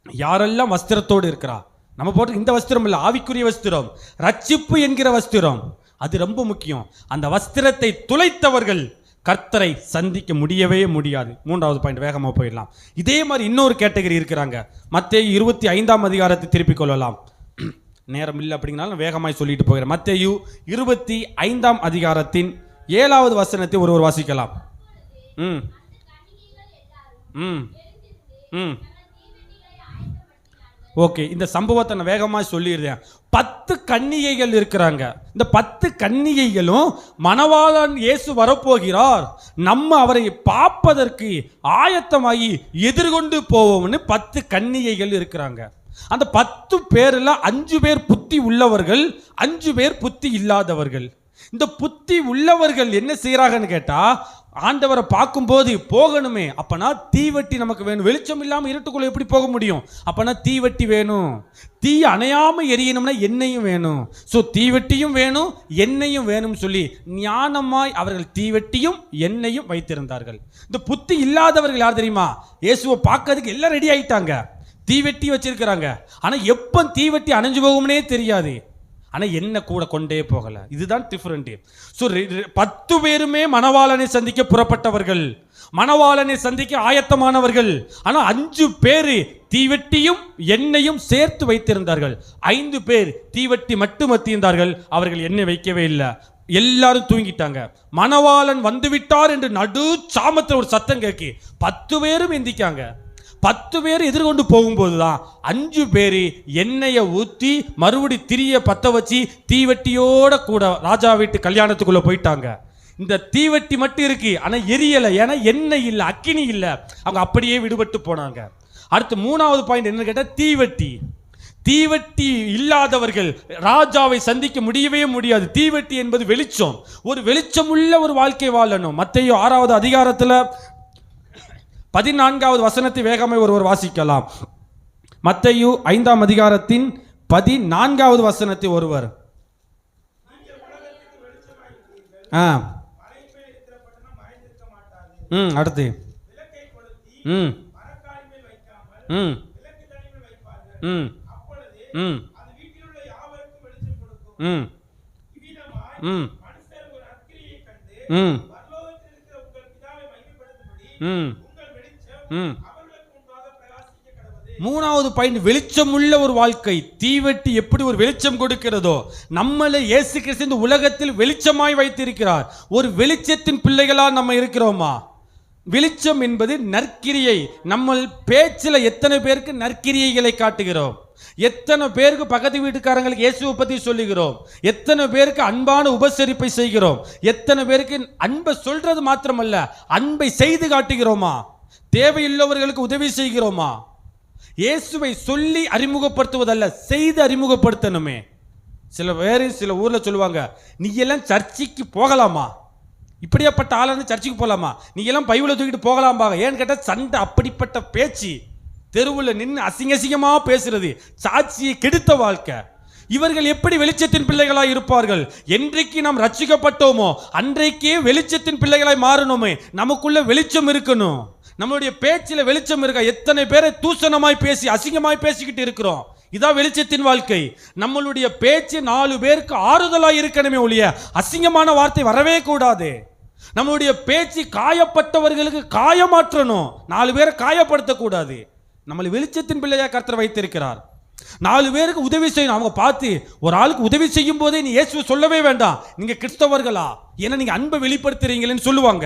யாரெல்லாம் வஸ்திரத்தோடு இருக்கிறா. நம்ம போட்டு இந்த வஸ்திரம் இல்லை, ஆவிக்குரிய வஸ்திரம், ரட்சிப்பு என்கிற வஸ்திரம், அது ரொம்ப முக்கியம். அந்த வஸ்திரத்தை துளைத்தவர்கள் கர்த்தரை சந்திக்க முடியவே முடியாது. மூன்றாவது பாயிண்ட், வேகமாக போயிடலாம். இதே மாதிரி இன்னொரு கேட்டகரி இருக்கிறாங்க. மத்தேயு 25ஆம் அதிகாரத்தை திருப்பிக் கொள்ளலாம். நேரம் இல்லை அப்படிங்கனால வேகமாய் சொல்லிட்டு போகிறேன். மத்தேயு 25ஆம் அதிகாரத்தின் 7வது வசனத்தை ஒருவர் வாசிக்கலாம். ம் ம் ம் ஓகே, இந்த சம்பவத்தை நான் வேகமாக சொல்லிடுறேன். 10 கன்னிகைகள் இருக்கிறாங்க. இந்த 10 கன்னிகைகளும் மணவாளன் இயேசு வரப்போகிறார், நம்ம அவரை பார்ப்பதற்கு ஆயத்தமாகி எதிர்கொண்டு போவோம்னு 10 கன்னிகைகள் இருக்கிறாங்க. அந்த 10 பேர்ல 5 பேர் புத்தி உள்ளவர்கள், 5 பேர் புத்தி இல்லாதவர்கள். இந்த புத்தி உள்ளவர்கள் என்ன செய்யறாங்கன்னு கேட்டா, ஆண்டவரை பார்க்கும்போது போகணுமே, அப்பனா தீவட்டி நமக்கு வேணும். வெளிச்சம் இல்லாமல் இருட்டுக்குள்ள எப்படி போக முடியும்? அப்பனா தீவட்டி வேணும். தீ அணையாம எரியணும்னா எண்ணெயும் வேணும். ஸோ தீவட்டியும் வேணும், எண்ணெயும் வேணும் சொல்லி ஞானமாய் அவர்கள் தீவட்டியும் எண்ணெயும் வைத்திருந்தார்கள். இந்த புத்தி இல்லாதவர்கள் யார் தெரியுமா? இயேசுவை பார்க்கறதுக்கு எல்லாம் ரெடி ஆயிட்டாங்க, தீவெட்டி வச்சிருக்கிறாங்க. ஆனா எப்போ தீவெட்டி அணைஞ்சு போகும்னே தெரியாது. ஆனா என்ன கூட கொண்டே போகல. இதுதான் டிஃபரெண்ட். ஸோ 10 பேருமே மணவாளனை சந்திக்க புறப்பட்டவர்கள், மணவாளனை சந்திக்க ஆயத்தமானவர்கள். ஆனா 5 பேர் தீவெட்டியும் எண்ணெயும் சேர்த்து வைத்திருந்தார்கள். 5 பேர் தீவெட்டி மட்டும் வைத்திருந்தார்கள், அவர்கள் எண்ணெய் வைக்கவே இல்லை. எல்லாரும் தூங்கிட்டாங்க. மணவாளன் வந்துவிட்டார் என்று நடு சாமத்தில் ஒரு சத்தம் கேட்கி 10 பேரும் எந்திக்காங்க. 10 பேர் எதிர்கொண்டு போகும்போது தான் 5 பேர் எண்ணெயை ஊற்றி மறுபடி திரிய பற்ற வச்சு தீவெட்டியோட கூட ராஜா வீட்டு கல்யாணத்துக்குள்ள போயிட்டாங்க. இந்த தீவெட்டி மட்டும் இருக்கு, ஆனா எரியலை. ஏன்னா எண்ணெய் இல்லை, அக்கினி இல்லை. அவங்க அப்படியே விடுபட்டு போனாங்க. அடுத்து 3வது பாயிண்ட் என்ன கேட்டால், தீவெட்டி. தீவெட்டி இல்லாதவர்கள் ராஜாவை சந்திக்க முடியவே முடியாது. தீவெட்டி என்பது வெளிச்சம். ஒரு வெளிச்சமுள்ள ஒரு வாழ்க்கை வாழணும். மத்தேயு 6வது அதிகாரத்தில் 14வது வசனத்தை வேகமே ஒருவர் வாசிக்கலாம். மத்தேயு 5ஆம் அதிகாரத்தின் 14வது வசனத்தை ஒருவர். அடுத்து மூணாவது பாயிண்ட், வெளிச்சம் உள்ள ஒரு வாழ்க்கை. தீவெட்டி எப்படி ஒரு வெளிச்சம் கொடுக்கிறதோ, நம்மளை இயேசு கிறிஸ்து இந்த உலகத்தில் வெளிச்சமாய் வைத்திருக்கிறார். ஒரு வெளிச்சத்தின் பிள்ளைகளா நம்ம இருக்கிறோமா? வெளிச்சம் என்பது நற்கிரியை. நம்ம பேச்சில் எத்தனை பேருக்கு நற்கிரியைகளை காட்டுகிறோம்? எத்தனை பேருக்கு பக்கத்து வீட்டுக்காரங்களுக்கு இயேசுவை பற்றி சொல்லுகிறோம்? எத்தனை பேருக்கு அன்பான உபசரிப்பை செய்கிறோம்? எத்தனை பேருக்கு அன்பை சொல்றது மாத்திரமல்ல, அன்பை செய்து காட்டுகிறோமா? தேவையுள்ளவர்களுக்கு உதவி செய்கிறோமா? இயேசுவை சொல்லி அறிமுகப்படுத்துவதல்ல, செய்து அறிமுகப்படுத்தணுமே. சில பேர் சில ஊர்ல சொல்லுவாங்க, நீ எல்லாம் சர்ச்சைக்கு போகலாமா? இப்படியாப்பட்ட ஆளா இருந்து சர்ச்சைக்கு போகலாமா? நீ எல்லாம் பைபிளை தூக்கிட்டு போகலாமா? ஏன்னு கேட்டால் சண்டை. அப்படிப்பட்ட பேச்சு, தெருவில் நின்று அசிங்கசிங்கமா பேசுறது, சாட்சியை கெடுத்த வாழ்க்கை. இவர்கள் எப்படி வெளிச்சத்தின் பிள்ளைகளாய் இருப்பார்கள்? என்றைக்கு நாம் ரட்சிக்கப்பட்டோமோ அன்றைக்கே வெளிச்சத்தின் பிள்ளைகளாய் மாறணுமே. நமக்குள்ள வெளிச்சம் இருக்கணும். நம்மளுடைய பேச்சில் வெளிச்சம் இருக்கா? எத்தனை பேரை தூசணமாய் பேசி அசிங்கமாய் பேசிக்கிட்டு இருக்கிறோம். இதான் வெளிச்சத்தின் வாழ்க்கை. நம்மளுடைய பேச்சு 4 பேருக்கு ஆறுதலாய் இருக்கணுமே ஒழிய அசிங்கமான வார்த்தை வரவே கூடாது. நம்மளுடைய பேச்சு காயப்பட்டவர்களுக்கு காயமாற்றணும், 4 பேரை காயப்படுத்தக்கூடாது. நம்மளை வெளிச்சத்தின் பிள்ளையா கர்த்தர் வைத்திருக்கிறார். 4 பேருக்கு உதவி செய்யணும். அவங்க பார்த்து ஒரு ஆளுக்கு உதவி செய்யும் போதே நீ இயேசுவை சொல்லவே வேண்டாம், நீங்க கிறிஸ்தவர்களா, ஏன்னா நீங்க அன்பை வெளிப்படுத்துறீங்களேன்னு சொல்லுவாங்க.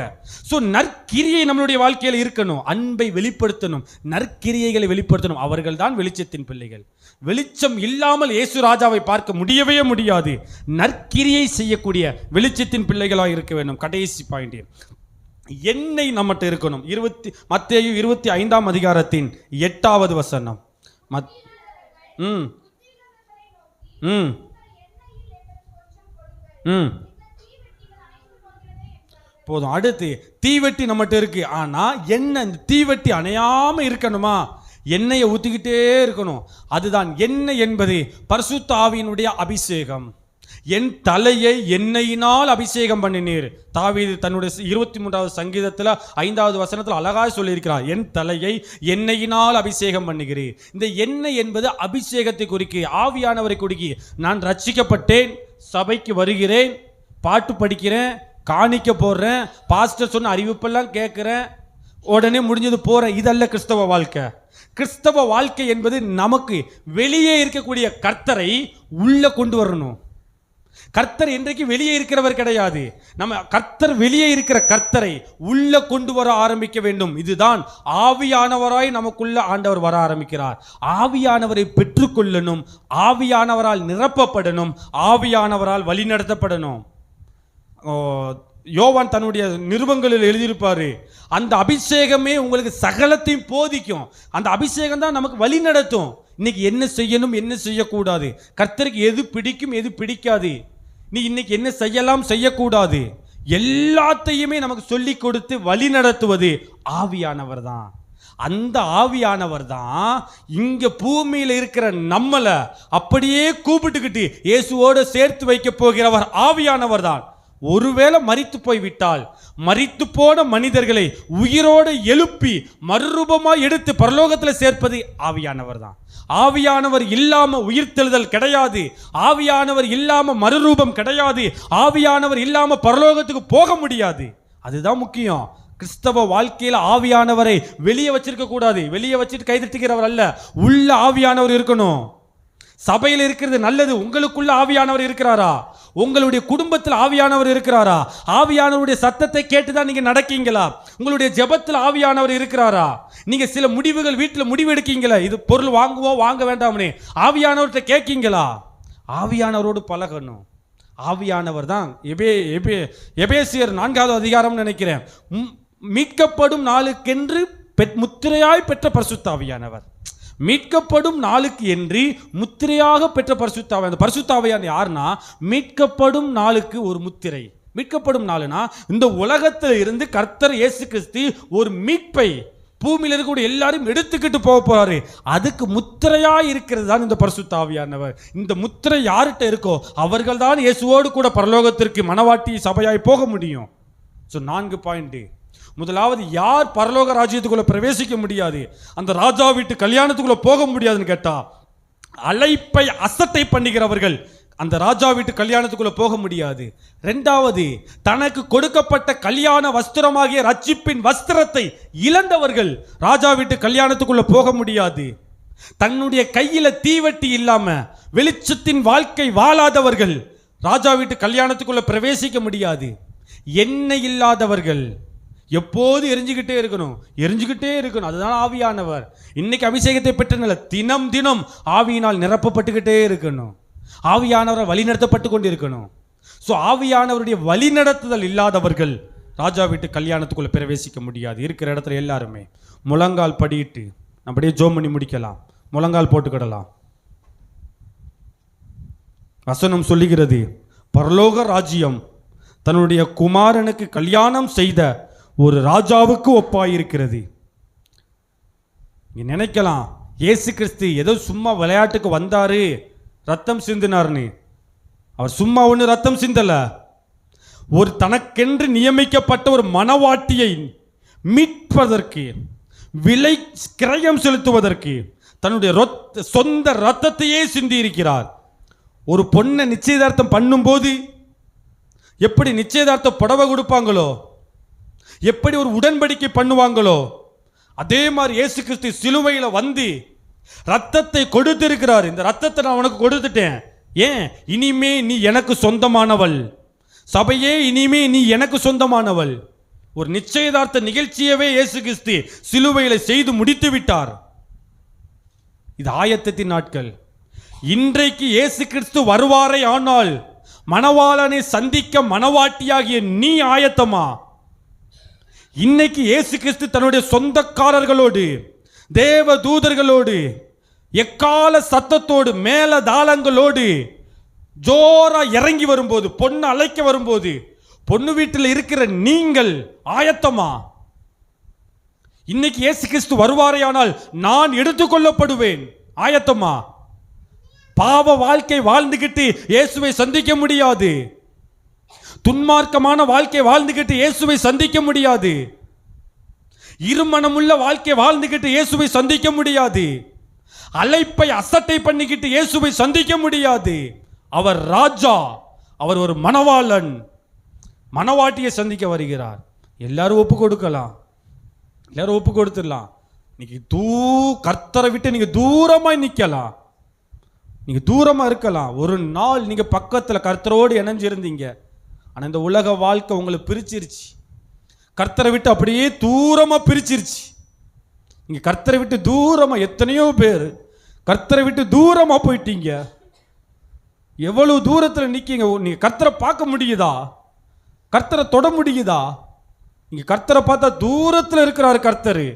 ஸோ நற்கிரியை நம்மளுடைய வாழ்க்கையில் இருக்கணும். அன்பை வெளிப்படுத்தணும், நற்கிரியைகளை வெளிப்படுத்தணும். அவர்கள் தான் வெளிச்சத்தின் பிள்ளைகள். வெளிச்சம் இல்லாமல் இயேசு ராஜாவை பார்க்க முடியவே முடியாது. நற்கிரியை செய்யக்கூடிய வெளிச்சத்தின் பிள்ளைகளாக இருக்க வேண்டும். கடைசி பாயிண்ட், எண்ணெய் நம்மகிட்ட இருக்கணும். மத்தேயு 25ஆம் அதிகாரத்தின் 8வது வசனம். ம் ம் ம் போதும். அடுத்து தீவெட்டி நம்மகிட்ட இருக்கு. ஆனா எண்ணெய், இந்த தீவெட்டி அணையாம இருக்கணுமா? எண்ணெயை ஊத்திக்கிட்டே இருக்கணும். அதுதான் எண்ணெய் என்பது பரிசுத்த ஆவியினுடைய அபிஷேகம். என் தலையை எண்ணெயினால் அபிஷேகம் பண்ணினீர். தாவீது தன்னுடைய 23வது சங்கீதத்தில் 5வது வசனத்தில் அழகாக சொல்லியிருக்கிறார், என் தலையை எண்ணெயினால் அபிஷேகம் பண்ணுகிறேன். இந்த எண்ணெய் என்பது அபிஷேகத்தை குறிக்கு, ஆவியானவரை குறிக்கி. நான் ரட்சிக்கப்பட்டேன், சபைக்கு வருகிறேன், பாட்டு படிக்கிறேன், காணிக்க போடுறேன், பாஸ்டர் சொன்ன அறிவிப்பெல்லாம் கேட்குறேன், உடனே முடிஞ்சது போகிறேன். இதல்ல கிறிஸ்தவ வாழ்க்கை. கிறிஸ்தவ வாழ்க்கை என்பது நமக்கு வெளியே இருக்கக்கூடிய கர்த்தரை உள்ள கொண்டு வரணும். கர்த்தர் இன்றைக்கு வெளியே இருக்கிறவர் கிடையாது. நம்ம கர்த்தர் வெளியே இருக்கிற கர்த்தரை உள்ள கொண்டு வர ஆரம்பிக்க வேண்டும். இதுதான் ஆவியானவராய் நமக்குள்ள ஆண்டவர் வர ஆரம்பிக்கிறார். ஆவியானவரை பெற்றுக்கொள்ளணும், ஆவியானவரால் நிரப்பப்படணும், ஆவியானவரால் வழிநடத்தப்படணும். யோவான் தன்னுடைய நிருபங்களில் எழுதியிருப்பாரு, அந்த அபிஷேகமே உங்களுக்கு சகலத்தையும் போதிக்கும். அந்த அபிஷேகம் தான் நமக்கு வழி நடத்தும். இன்னைக்கு என்ன செய்யணும், என்ன செய்யக்கூடாது, கர்த்தருக்கு எது பிடிக்கும், எது பிடிக்காது, நீ இன்னைக்கு என்ன செய்யலாம், செய்யக்கூடாது, எல்லாத்தையுமே நமக்கு சொல்லி கொடுத்து வழி நடத்துவது ஆவியானவர் தான். அந்த ஆவியானவர் தான் இங்க பூமியில் இருக்கிற நம்மளை அப்படியே கூப்பிட்டுக்கிட்டு இயேசுவோடு சேர்த்து வைக்க போகிறவர் ஆவியானவர் தான். ஒருவேளை மரித்து போய்விட்டால் மரித்து போன மனிதர்களை உயிரோடு எழுப்பி மறுரூபமாய் எடுத்து பரலோகத்தில் சேர்ப்பது ஆவியானவர் தான். ஆவியானவர் இல்லாம உயிர்த்தெழுதல் கிடையாது. ஆவியானவர் இல்லாம மறுரூபம் கிடையாது. ஆவியானவர் இல்லாம பரலோகத்துக்கு போக முடியாது. அதுதான் முக்கியம். கிறிஸ்தவ வாழ்க்கையில் ஆவியானவரை வெளியே வச்சிருக்க கூடாது. வெளியே வச்சுட்டு கைதட்டுகிறவர் அல்ல, உள்ள ஆவியானவர் இருக்கணும். சபையில் இருக்கிறது நல்லது. உங்களுக்குள்ள ஆவியானவர் இருக்கிறாரா? உங்களுடைய குடும்பத்தில் ஆவியானவர் இருக்கிறாரா? ஆவியானவருடைய சத்தத்தை கேட்டுதான் நீங்க நடக்கீங்களா? உங்களுடைய ஜெபத்தில் ஆவியானவர் இருக்கிறாரா? நீங்க சில முடிவுகள் வீட்டில் முடிவு எடுக்கீங்களா, இது பொருள் வாங்குவோம் வாங்க வேண்டாம்னே, ஆவியானவர்கிட்ட கேட்கீங்களா? ஆவியானவரோடு பழகணும். ஆவியானவர் தான் எபேசியர் 4வது அதிகாரம் நினைக்கிறேன், மீட்கப்படும் நாளுக்கென்று முத்திரையாய் பெற்ற பரிசுத்த ஆவியானவர். மீட்கப்படும் நாளுக்கு என்று முத்திரையாக பெற்ற பரிசுத்த ஆவியானவர். பரிசுத்த ஆவியானவர் யாருன்னா, மீட்கப்படும் நாளுக்கு ஒரு முத்திரை. மீட்கப்படும் நாளுனா இந்த உலகத்தில் இருந்து கர்த்தர் இயேசு கிறிஸ்து ஒரு மீட்பை பூமியில் இருக்கக்கூடிய எல்லாரும் எடுத்துக்கிட்டு போக போறாரு. அதுக்கு முத்திரையா இருக்கிறது தான் இந்த பரிசுத்த ஆவியானவர். இந்த முத்திரை யார்கிட்ட இருக்கோ அவர்கள் தான் இயேசுவோடு கூட பரலோகத்திற்கு மனவாட்டி சபையாய் போக முடியும். So 4 point. முதலாவது, யார் பரலோக ராஜ்யத்துக்குள்ள பிரவேசிக்க முடியாது, அந்த ராஜா வீட்டு கல்யாணத்துக்குள்ள போக முடியாதுன்னு கேட்டா, அழைப்பை அசட்டை பண்ணுகிறவர்கள் அந்த ராஜா வீட்டு கல்யாணத்துக்குள்ள போக முடியாது. இரண்டாவது, தனக்கு கொடுக்கப்பட்ட கல்யாண வஸ்திரமாகிய ரட்சிப்பின் வஸ்திரத்தை இழந்தவர்கள் ராஜா வீட்டு கல்யாணத்துக்குள்ள போக முடியாது. தன்னுடைய கையில தீவெட்டி இல்லாம வெளிச்சத்தின் வாழ்க்கை வாழாதவர்கள் ராஜா வீட்டு கல்யாணத்துக்குள்ள பிரவேசிக்க முடியாது. எண்ணெய் இல்லாதவர்கள் எப்போது எரிஞ்சுக்கிட்டே இருக்கணும். அதுதான் ஆவியானவர். இன்னைக்கு அபிஷேகத்தை பெற்ற தினம் தினம் ஆவியினால் நிரப்பப்பட்டுக்கிட்டே இருக்கணும். ஆவியானவரை வழிநடத்தப்பட்டு கொண்டு இருக்கணும். ஸோ ஆவியானவருடைய வழிநடத்துதல் இல்லாதவர்கள் ராஜா வீட்டு கல்யாணத்துக்குள்ள பிரவேசிக்க முடியாது. இருக்கிற இடத்துல எல்லாருமே முழங்கால் படியிட்டு அப்படியே ஜோம் பண்ணி முடிக்கலாம். முழங்கால் போட்டுக்கிடலாம். வசனம் சொல்லுகிறது, பரலோக ராஜ்யம் தன்னுடைய குமாரனுக்கு கல்யாணம் செய்த ஒரு ராஜாவுக்கு ஒப்பாயிருக்கிறது. நீங்க நினைக்கலாம், இயேசு கிறிஸ்து ஏதோ சும்மா விளையாட்டுக்கு வந்தாரு, ரத்தம் சிந்தினார்னு. அவர் சும்மா ஒன்று ரத்தம் சிந்தல. ஒரு தனக்கென்று நியமிக்கப்பட்ட ஒரு மனவாட்டியை மீட்பதற்கு, விலை கிரயம் செலுத்துவதற்கு தன்னுடைய சொந்த ரத்தத்தையே சிந்தி இருக்கிறார். ஒரு பொண்ணை நிச்சயதார்த்தம் பண்ணும்போது எப்படி நிச்சயதார்த்த புடவை கொடுப்பாங்களோ, எப்படி ஒரு உடன்படிக்கை பண்ணுவாங்களோ, அதே மாதிரி இயேசு கிறிஸ்து சிலுவையில் வந்து ரத்தத்தை கொடுத்திருக்கிறார். இந்த ரத்தத்தை நான் உனக்கு கொடுத்துட்டேன். ஏன்? இனிமே நீ எனக்கு சொந்தமானவள். சபையே, இனிமே நீ எனக்கு சொந்தமானவள். ஒரு நிச்சயதார்த்த நிகழ்ச்சியவே இயேசு கிறிஸ்து சிலுவையில் செய்து முடித்து விட்டார். இது ஆயத்தத்தின் நாட்கள். இன்றைக்கு இயேசு கிறிஸ்து வருவாரே ஆனால் மணவாளனை சந்திக்க மணவாட்டியாகிய நீ ஆயத்தமா? இன்னைக்கு இயேசு கிறிஸ்து தன்னுடைய சொந்தக்காரர்களோடு, தேவ தூதர்களோடு, எக்கால சத்தத்தோடு, மேல தாளங்களோடு ஜோரா இறங்கி வரும்போது, பொண்ணு அழைக்க வரும்போது, பொண்ணு வீட்டில் இருக்கிற நீங்கள் ஆயத்தமா? இன்னைக்கு இயேசு கிறிஸ்து வருவாரையானால் நான் எடுத்துக்கொள்ளப்படுவேன். ஆயத்தமா? பாவ வாழ்க்கை வாழ்ந்துகிட்டு இயேசுவை சந்திக்க முடியாது. துன்மார்க்கமான வாழ்க்கை வாழ்ந்துகிட்டு இயேசுவை சந்திக்க முடியாது. இருமனமுள்ள வாழ்க்கை வாழ்ந்துகிட்டு இயேசுவை சந்திக்க முடியாது. அழைப்பை அசட்டை பண்ணிக்கிட்டு இயேசுவை சந்திக்க முடியாது. அவர் ராஜா, அவர் ஒரு மணவாளன், மணவாட்டியை சந்திக்க வருகிறார். எல்லாரும் ஒப்பு கொடுக்கலாம், எல்லாரும் ஒப்பு கொடுத்துடலாம். இன்னைக்கு கர்த்தரை விட்டு நீங்க தூரமா நிக்கலாம், நீங்க தூரமா இருக்கலாம். ஒரு நாள் நீங்க பக்கத்துல கர்த்தரோடு இணைஞ்சிருந்தீங்க. ஆனா இந்த உலக வாழ்க்கை உங்களை பிரிச்சிருச்சு, கர்த்தரை விட்டு அப்படியே தூரமா பிரிச்சிருச்சு. நீங்க கர்த்தரை விட்டு தூரமா, எத்தனையோ பேர் கர்த்தரை விட்டு தூரமா போயிட்டீங்க. எவ்வளவு தூரத்தில் நிக்கீங்க? நீங்க கர்த்தரை பார்க்க முடியுதா? கர்த்தரை தொட முடியுதா? நீங்க கர்த்தரை பார்த்தா தூரத்தில் இருக்கிறாரு கர்த்தர்.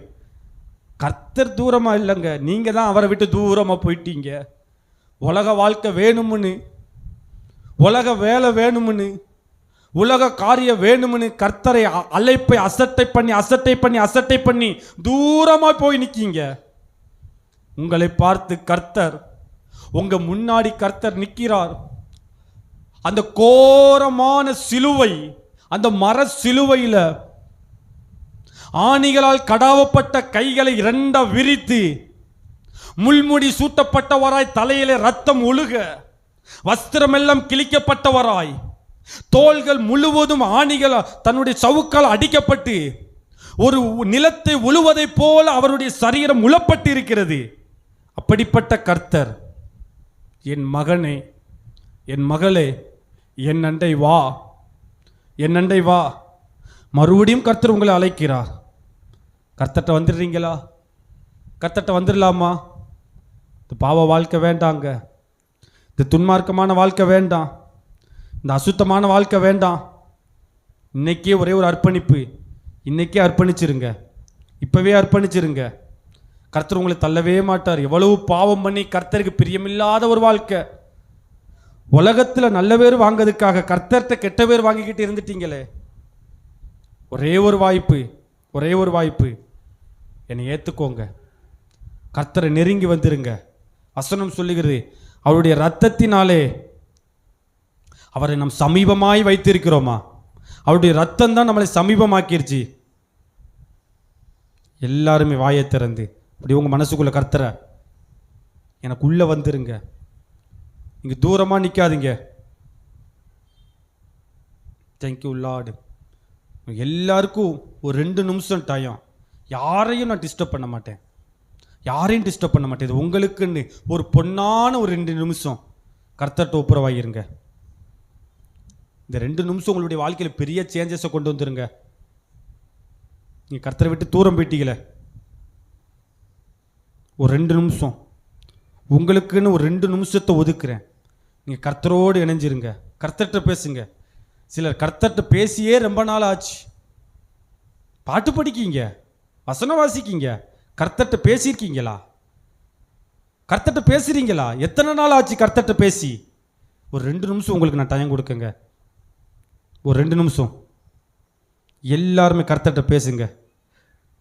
கர்த்தர் தூரமா இல்லைங்க, நீங்க தான் அவரை விட்டு தூரமா போயிட்டீங்க. உலக வாழ்க்கை வேணும்னு, உலக வேலை வேணும்னு, உலக காரியம் வேணும்னு கர்த்தரை அழைப்பை அசட்டை பண்ணி தூரமா போய் நிக்கீங்க. உங்களை பார்த்து கர்த்தர், உங்க முன்னாடி கர்த்தர் நிற்கிறார். அந்த கோரமான சிலுவை, அந்த மர சிலுவையில் ஆணிகளால் கடாவப்பட்ட கைகளை இரண்டா விரித்து, முள்முடி சூட்டப்பட்டவராய், தலையிலே ரத்தம் ஒழுக, வஸ்திரமெல்லாம் கிழிக்கப்பட்டவராய், தோள்கள் முழுவதும் ஆணிகள் தன்னுடைய சவுக்கால் அடிக்கப்பட்டு ஒரு நிலத்தை உழுவதை போல அவருடைய சரீரம் உழப்பட்டு இருக்கிறது. அப்படிப்பட்ட கர்த்தர், என் மகனே, என் மகளே, என் அண்டை வா, என் அண்டை வா. மறுபடியும் கர்த்தர் உங்களை அழைக்கிறார். கர்த்தர்ட்ட வந்துடுறீங்களா? கர்த்தர்ட்ட வந்துடலாமா? இந்த பாவ வாழ்க்கை வேண்டாங்க, இந்த துன்மார்க்கமான வாழ்க்கை வேண்டாம், இந்த அசுத்தமான வாழ்க்கை வேண்டாம். இன்னைக்கே ஒரே ஒரு அர்ப்பணிப்பு, இன்னைக்கே அர்ப்பணிச்சிருங்க, இப்பவே அர்ப்பணிச்சிருங்க. கர்த்தர் உங்களை தள்ளவே மாட்டார். எவ்வளவு பாவம் பண்ணி கர்த்தருக்கு பிரியமில்லாத ஒரு வாழ்க்கை, உலகத்தில் நல்ல பேர் வாங்கிறதுக்காக கர்த்தர்கிட்ட கெட்ட பேர் வாங்கிக்கிட்டு இருந்துட்டீங்களே. ஒரே ஒரு வாய்ப்பு, ஒரே ஒரு வாய்ப்பு, என்னை ஏற்றுக்கோங்க, கர்த்தரை நெருங்கி வந்துருங்க. வசனம் சொல்லுகிறது, அவருடைய இரத்தத்தினாலே அவரை நம் சமீபமாய் வைத்திருக்கிறோமா? அவருடைய ரத்தம் தான் நம்மளை சமீபமாக்கிருச்சு. எல்லாருமே வாயை திறந்து அப்படி உங்க மனசுக்குள்ள கர்த்தரை எனக்குள்ள வந்துருங்க. இங்க தூரமா நிக்காதீங்க. Thank you Lord. எல்லாருக்கும் ஒரு 2 நிமிஷம் டைம். யாரையும் நான் டிஸ்டர்ப் பண்ண மாட்டேன், யாரையும் டிஸ்டர்ப் பண்ண மாட்டேன். இது உங்களுக்குன்னு ஒரு பொன்னான ஒரு 2 நிமிஷம் கர்த்தர்ட்ட ஒப்புரவாயிருங்க. இந்த 2 நிமிஷம் உங்களுடைய வாழ்க்கையில் பெரிய சேஞ்சஸை கொண்டு வந்துருங்க. நீங்கள் கர்த்தரை விட்டு தூரம் போயிட்டீங்களே, ஒரு 2 நிமிஷம் உங்களுக்குன்னு ஒரு 2 நிமிஷத்தை ஒதுக்குறேன். நீங்கள் கர்த்தரோடு இணைஞ்சிருங்க, கர்த்தர்கிட்ட பேசுங்க. சிலர் கர்த்தர்கிட்ட பேசியே ரொம்ப நாள் ஆச்சு. பாட்டு படிக்கீங்க, வசனம் வாசிக்கீங்க, கர்த்தர்கிட்ட பேசியிருக்கீங்களா? கர்த்தர்கிட்ட பேசுறீங்களா? எத்தனை நாள் ஆச்சு கர்த்தர்கிட்ட பேசி? ஒரு 2 நிமிஷம் உங்களுக்கு நான் டைம் கொடுக்குங்க. ஒரு 2 நிமிஷம் எல்லாருமே கர்த்தர்கிட்ட பேசுங்க.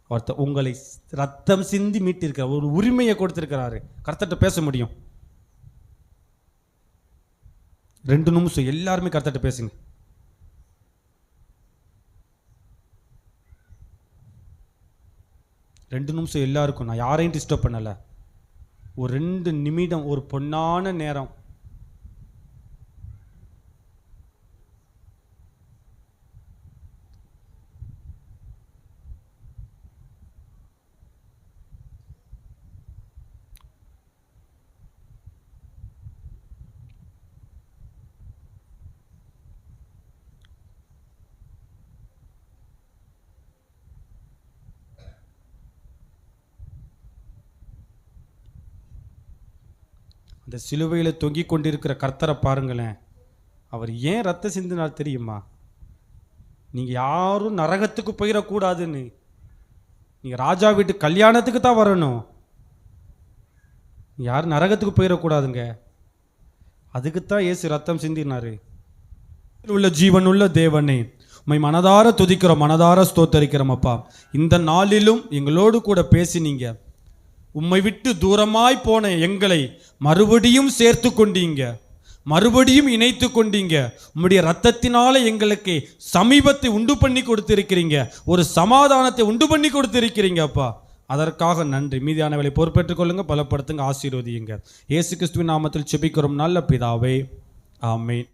ஒருத்தர் உங்களை ரத்தம் சிந்தி மீட்டிருக்கிறார், ஒரு உரிமையை கொடுத்திருக்கிறாரு, கர்த்தர்கிட்ட பேச முடியும். 2 நிமிஷம் எல்லாருமே கர்த்தர்கிட்ட பேசுங்க. ரெண்டு நிமிஷம் எல்லாருக்கும். நான் யாரையும் டிஸ்டர்ப் பண்ணலை. ஒரு 2 நிமிடம், ஒரு பொன்னான நேரம். அந்த சிலுவையில் தொங்கிக் கொண்டிருக்கிற கர்த்தரை பாருங்களேன். அவர் ஏன் ரத்த சிந்தினார் தெரியுமா? நீங்கள் யாரும் நரகத்துக்கு போயிடக்கூடாதுன்னு. நீங்கள் ராஜா வீட்டு கல்யாணத்துக்கு தான் வரணும், யாரும் நரகத்துக்கு போயிடக்கூடாதுங்க. அதுக்குத்தான் இயேசு ரத்தம் சிந்தினார். உள்ள ஜீவனுள்ள தேவனே, உம்மை மனதார துதிக்கிறோம், மனதார ஸ்தோத்தரிக்கிறோம் அப்பா. இந்த நாளிலும் எங்களோடு கூட பேசினீங்க. உம்மை விட்டு தூரமாய் போன எங்களை மறுபடியும் சேர்த்து கொண்டீங்க, மறுபடியும் இணைத்து கொண்டீங்க. உம்முடைய இரத்தத்தினால எங்களுக்கு சமீபத்தை உண்டு பண்ணி கொடுத்திருக்கிறீங்க, ஒரு சமாதானத்தை உண்டு பண்ணி கொடுத்திருக்கிறீங்க அப்பா. அதற்காக நன்றி. மீதியானவளை பொறுப்பேற்றுக் கொள்ளுங்க, பலப்படுத்துங்க, ஆசீர்வதியுங்க. இயேசு கிறிஸ்துவின் நாமத்தில் ஜெபிக்கிறோம் நல்ல பிதாவே, ஆமென்.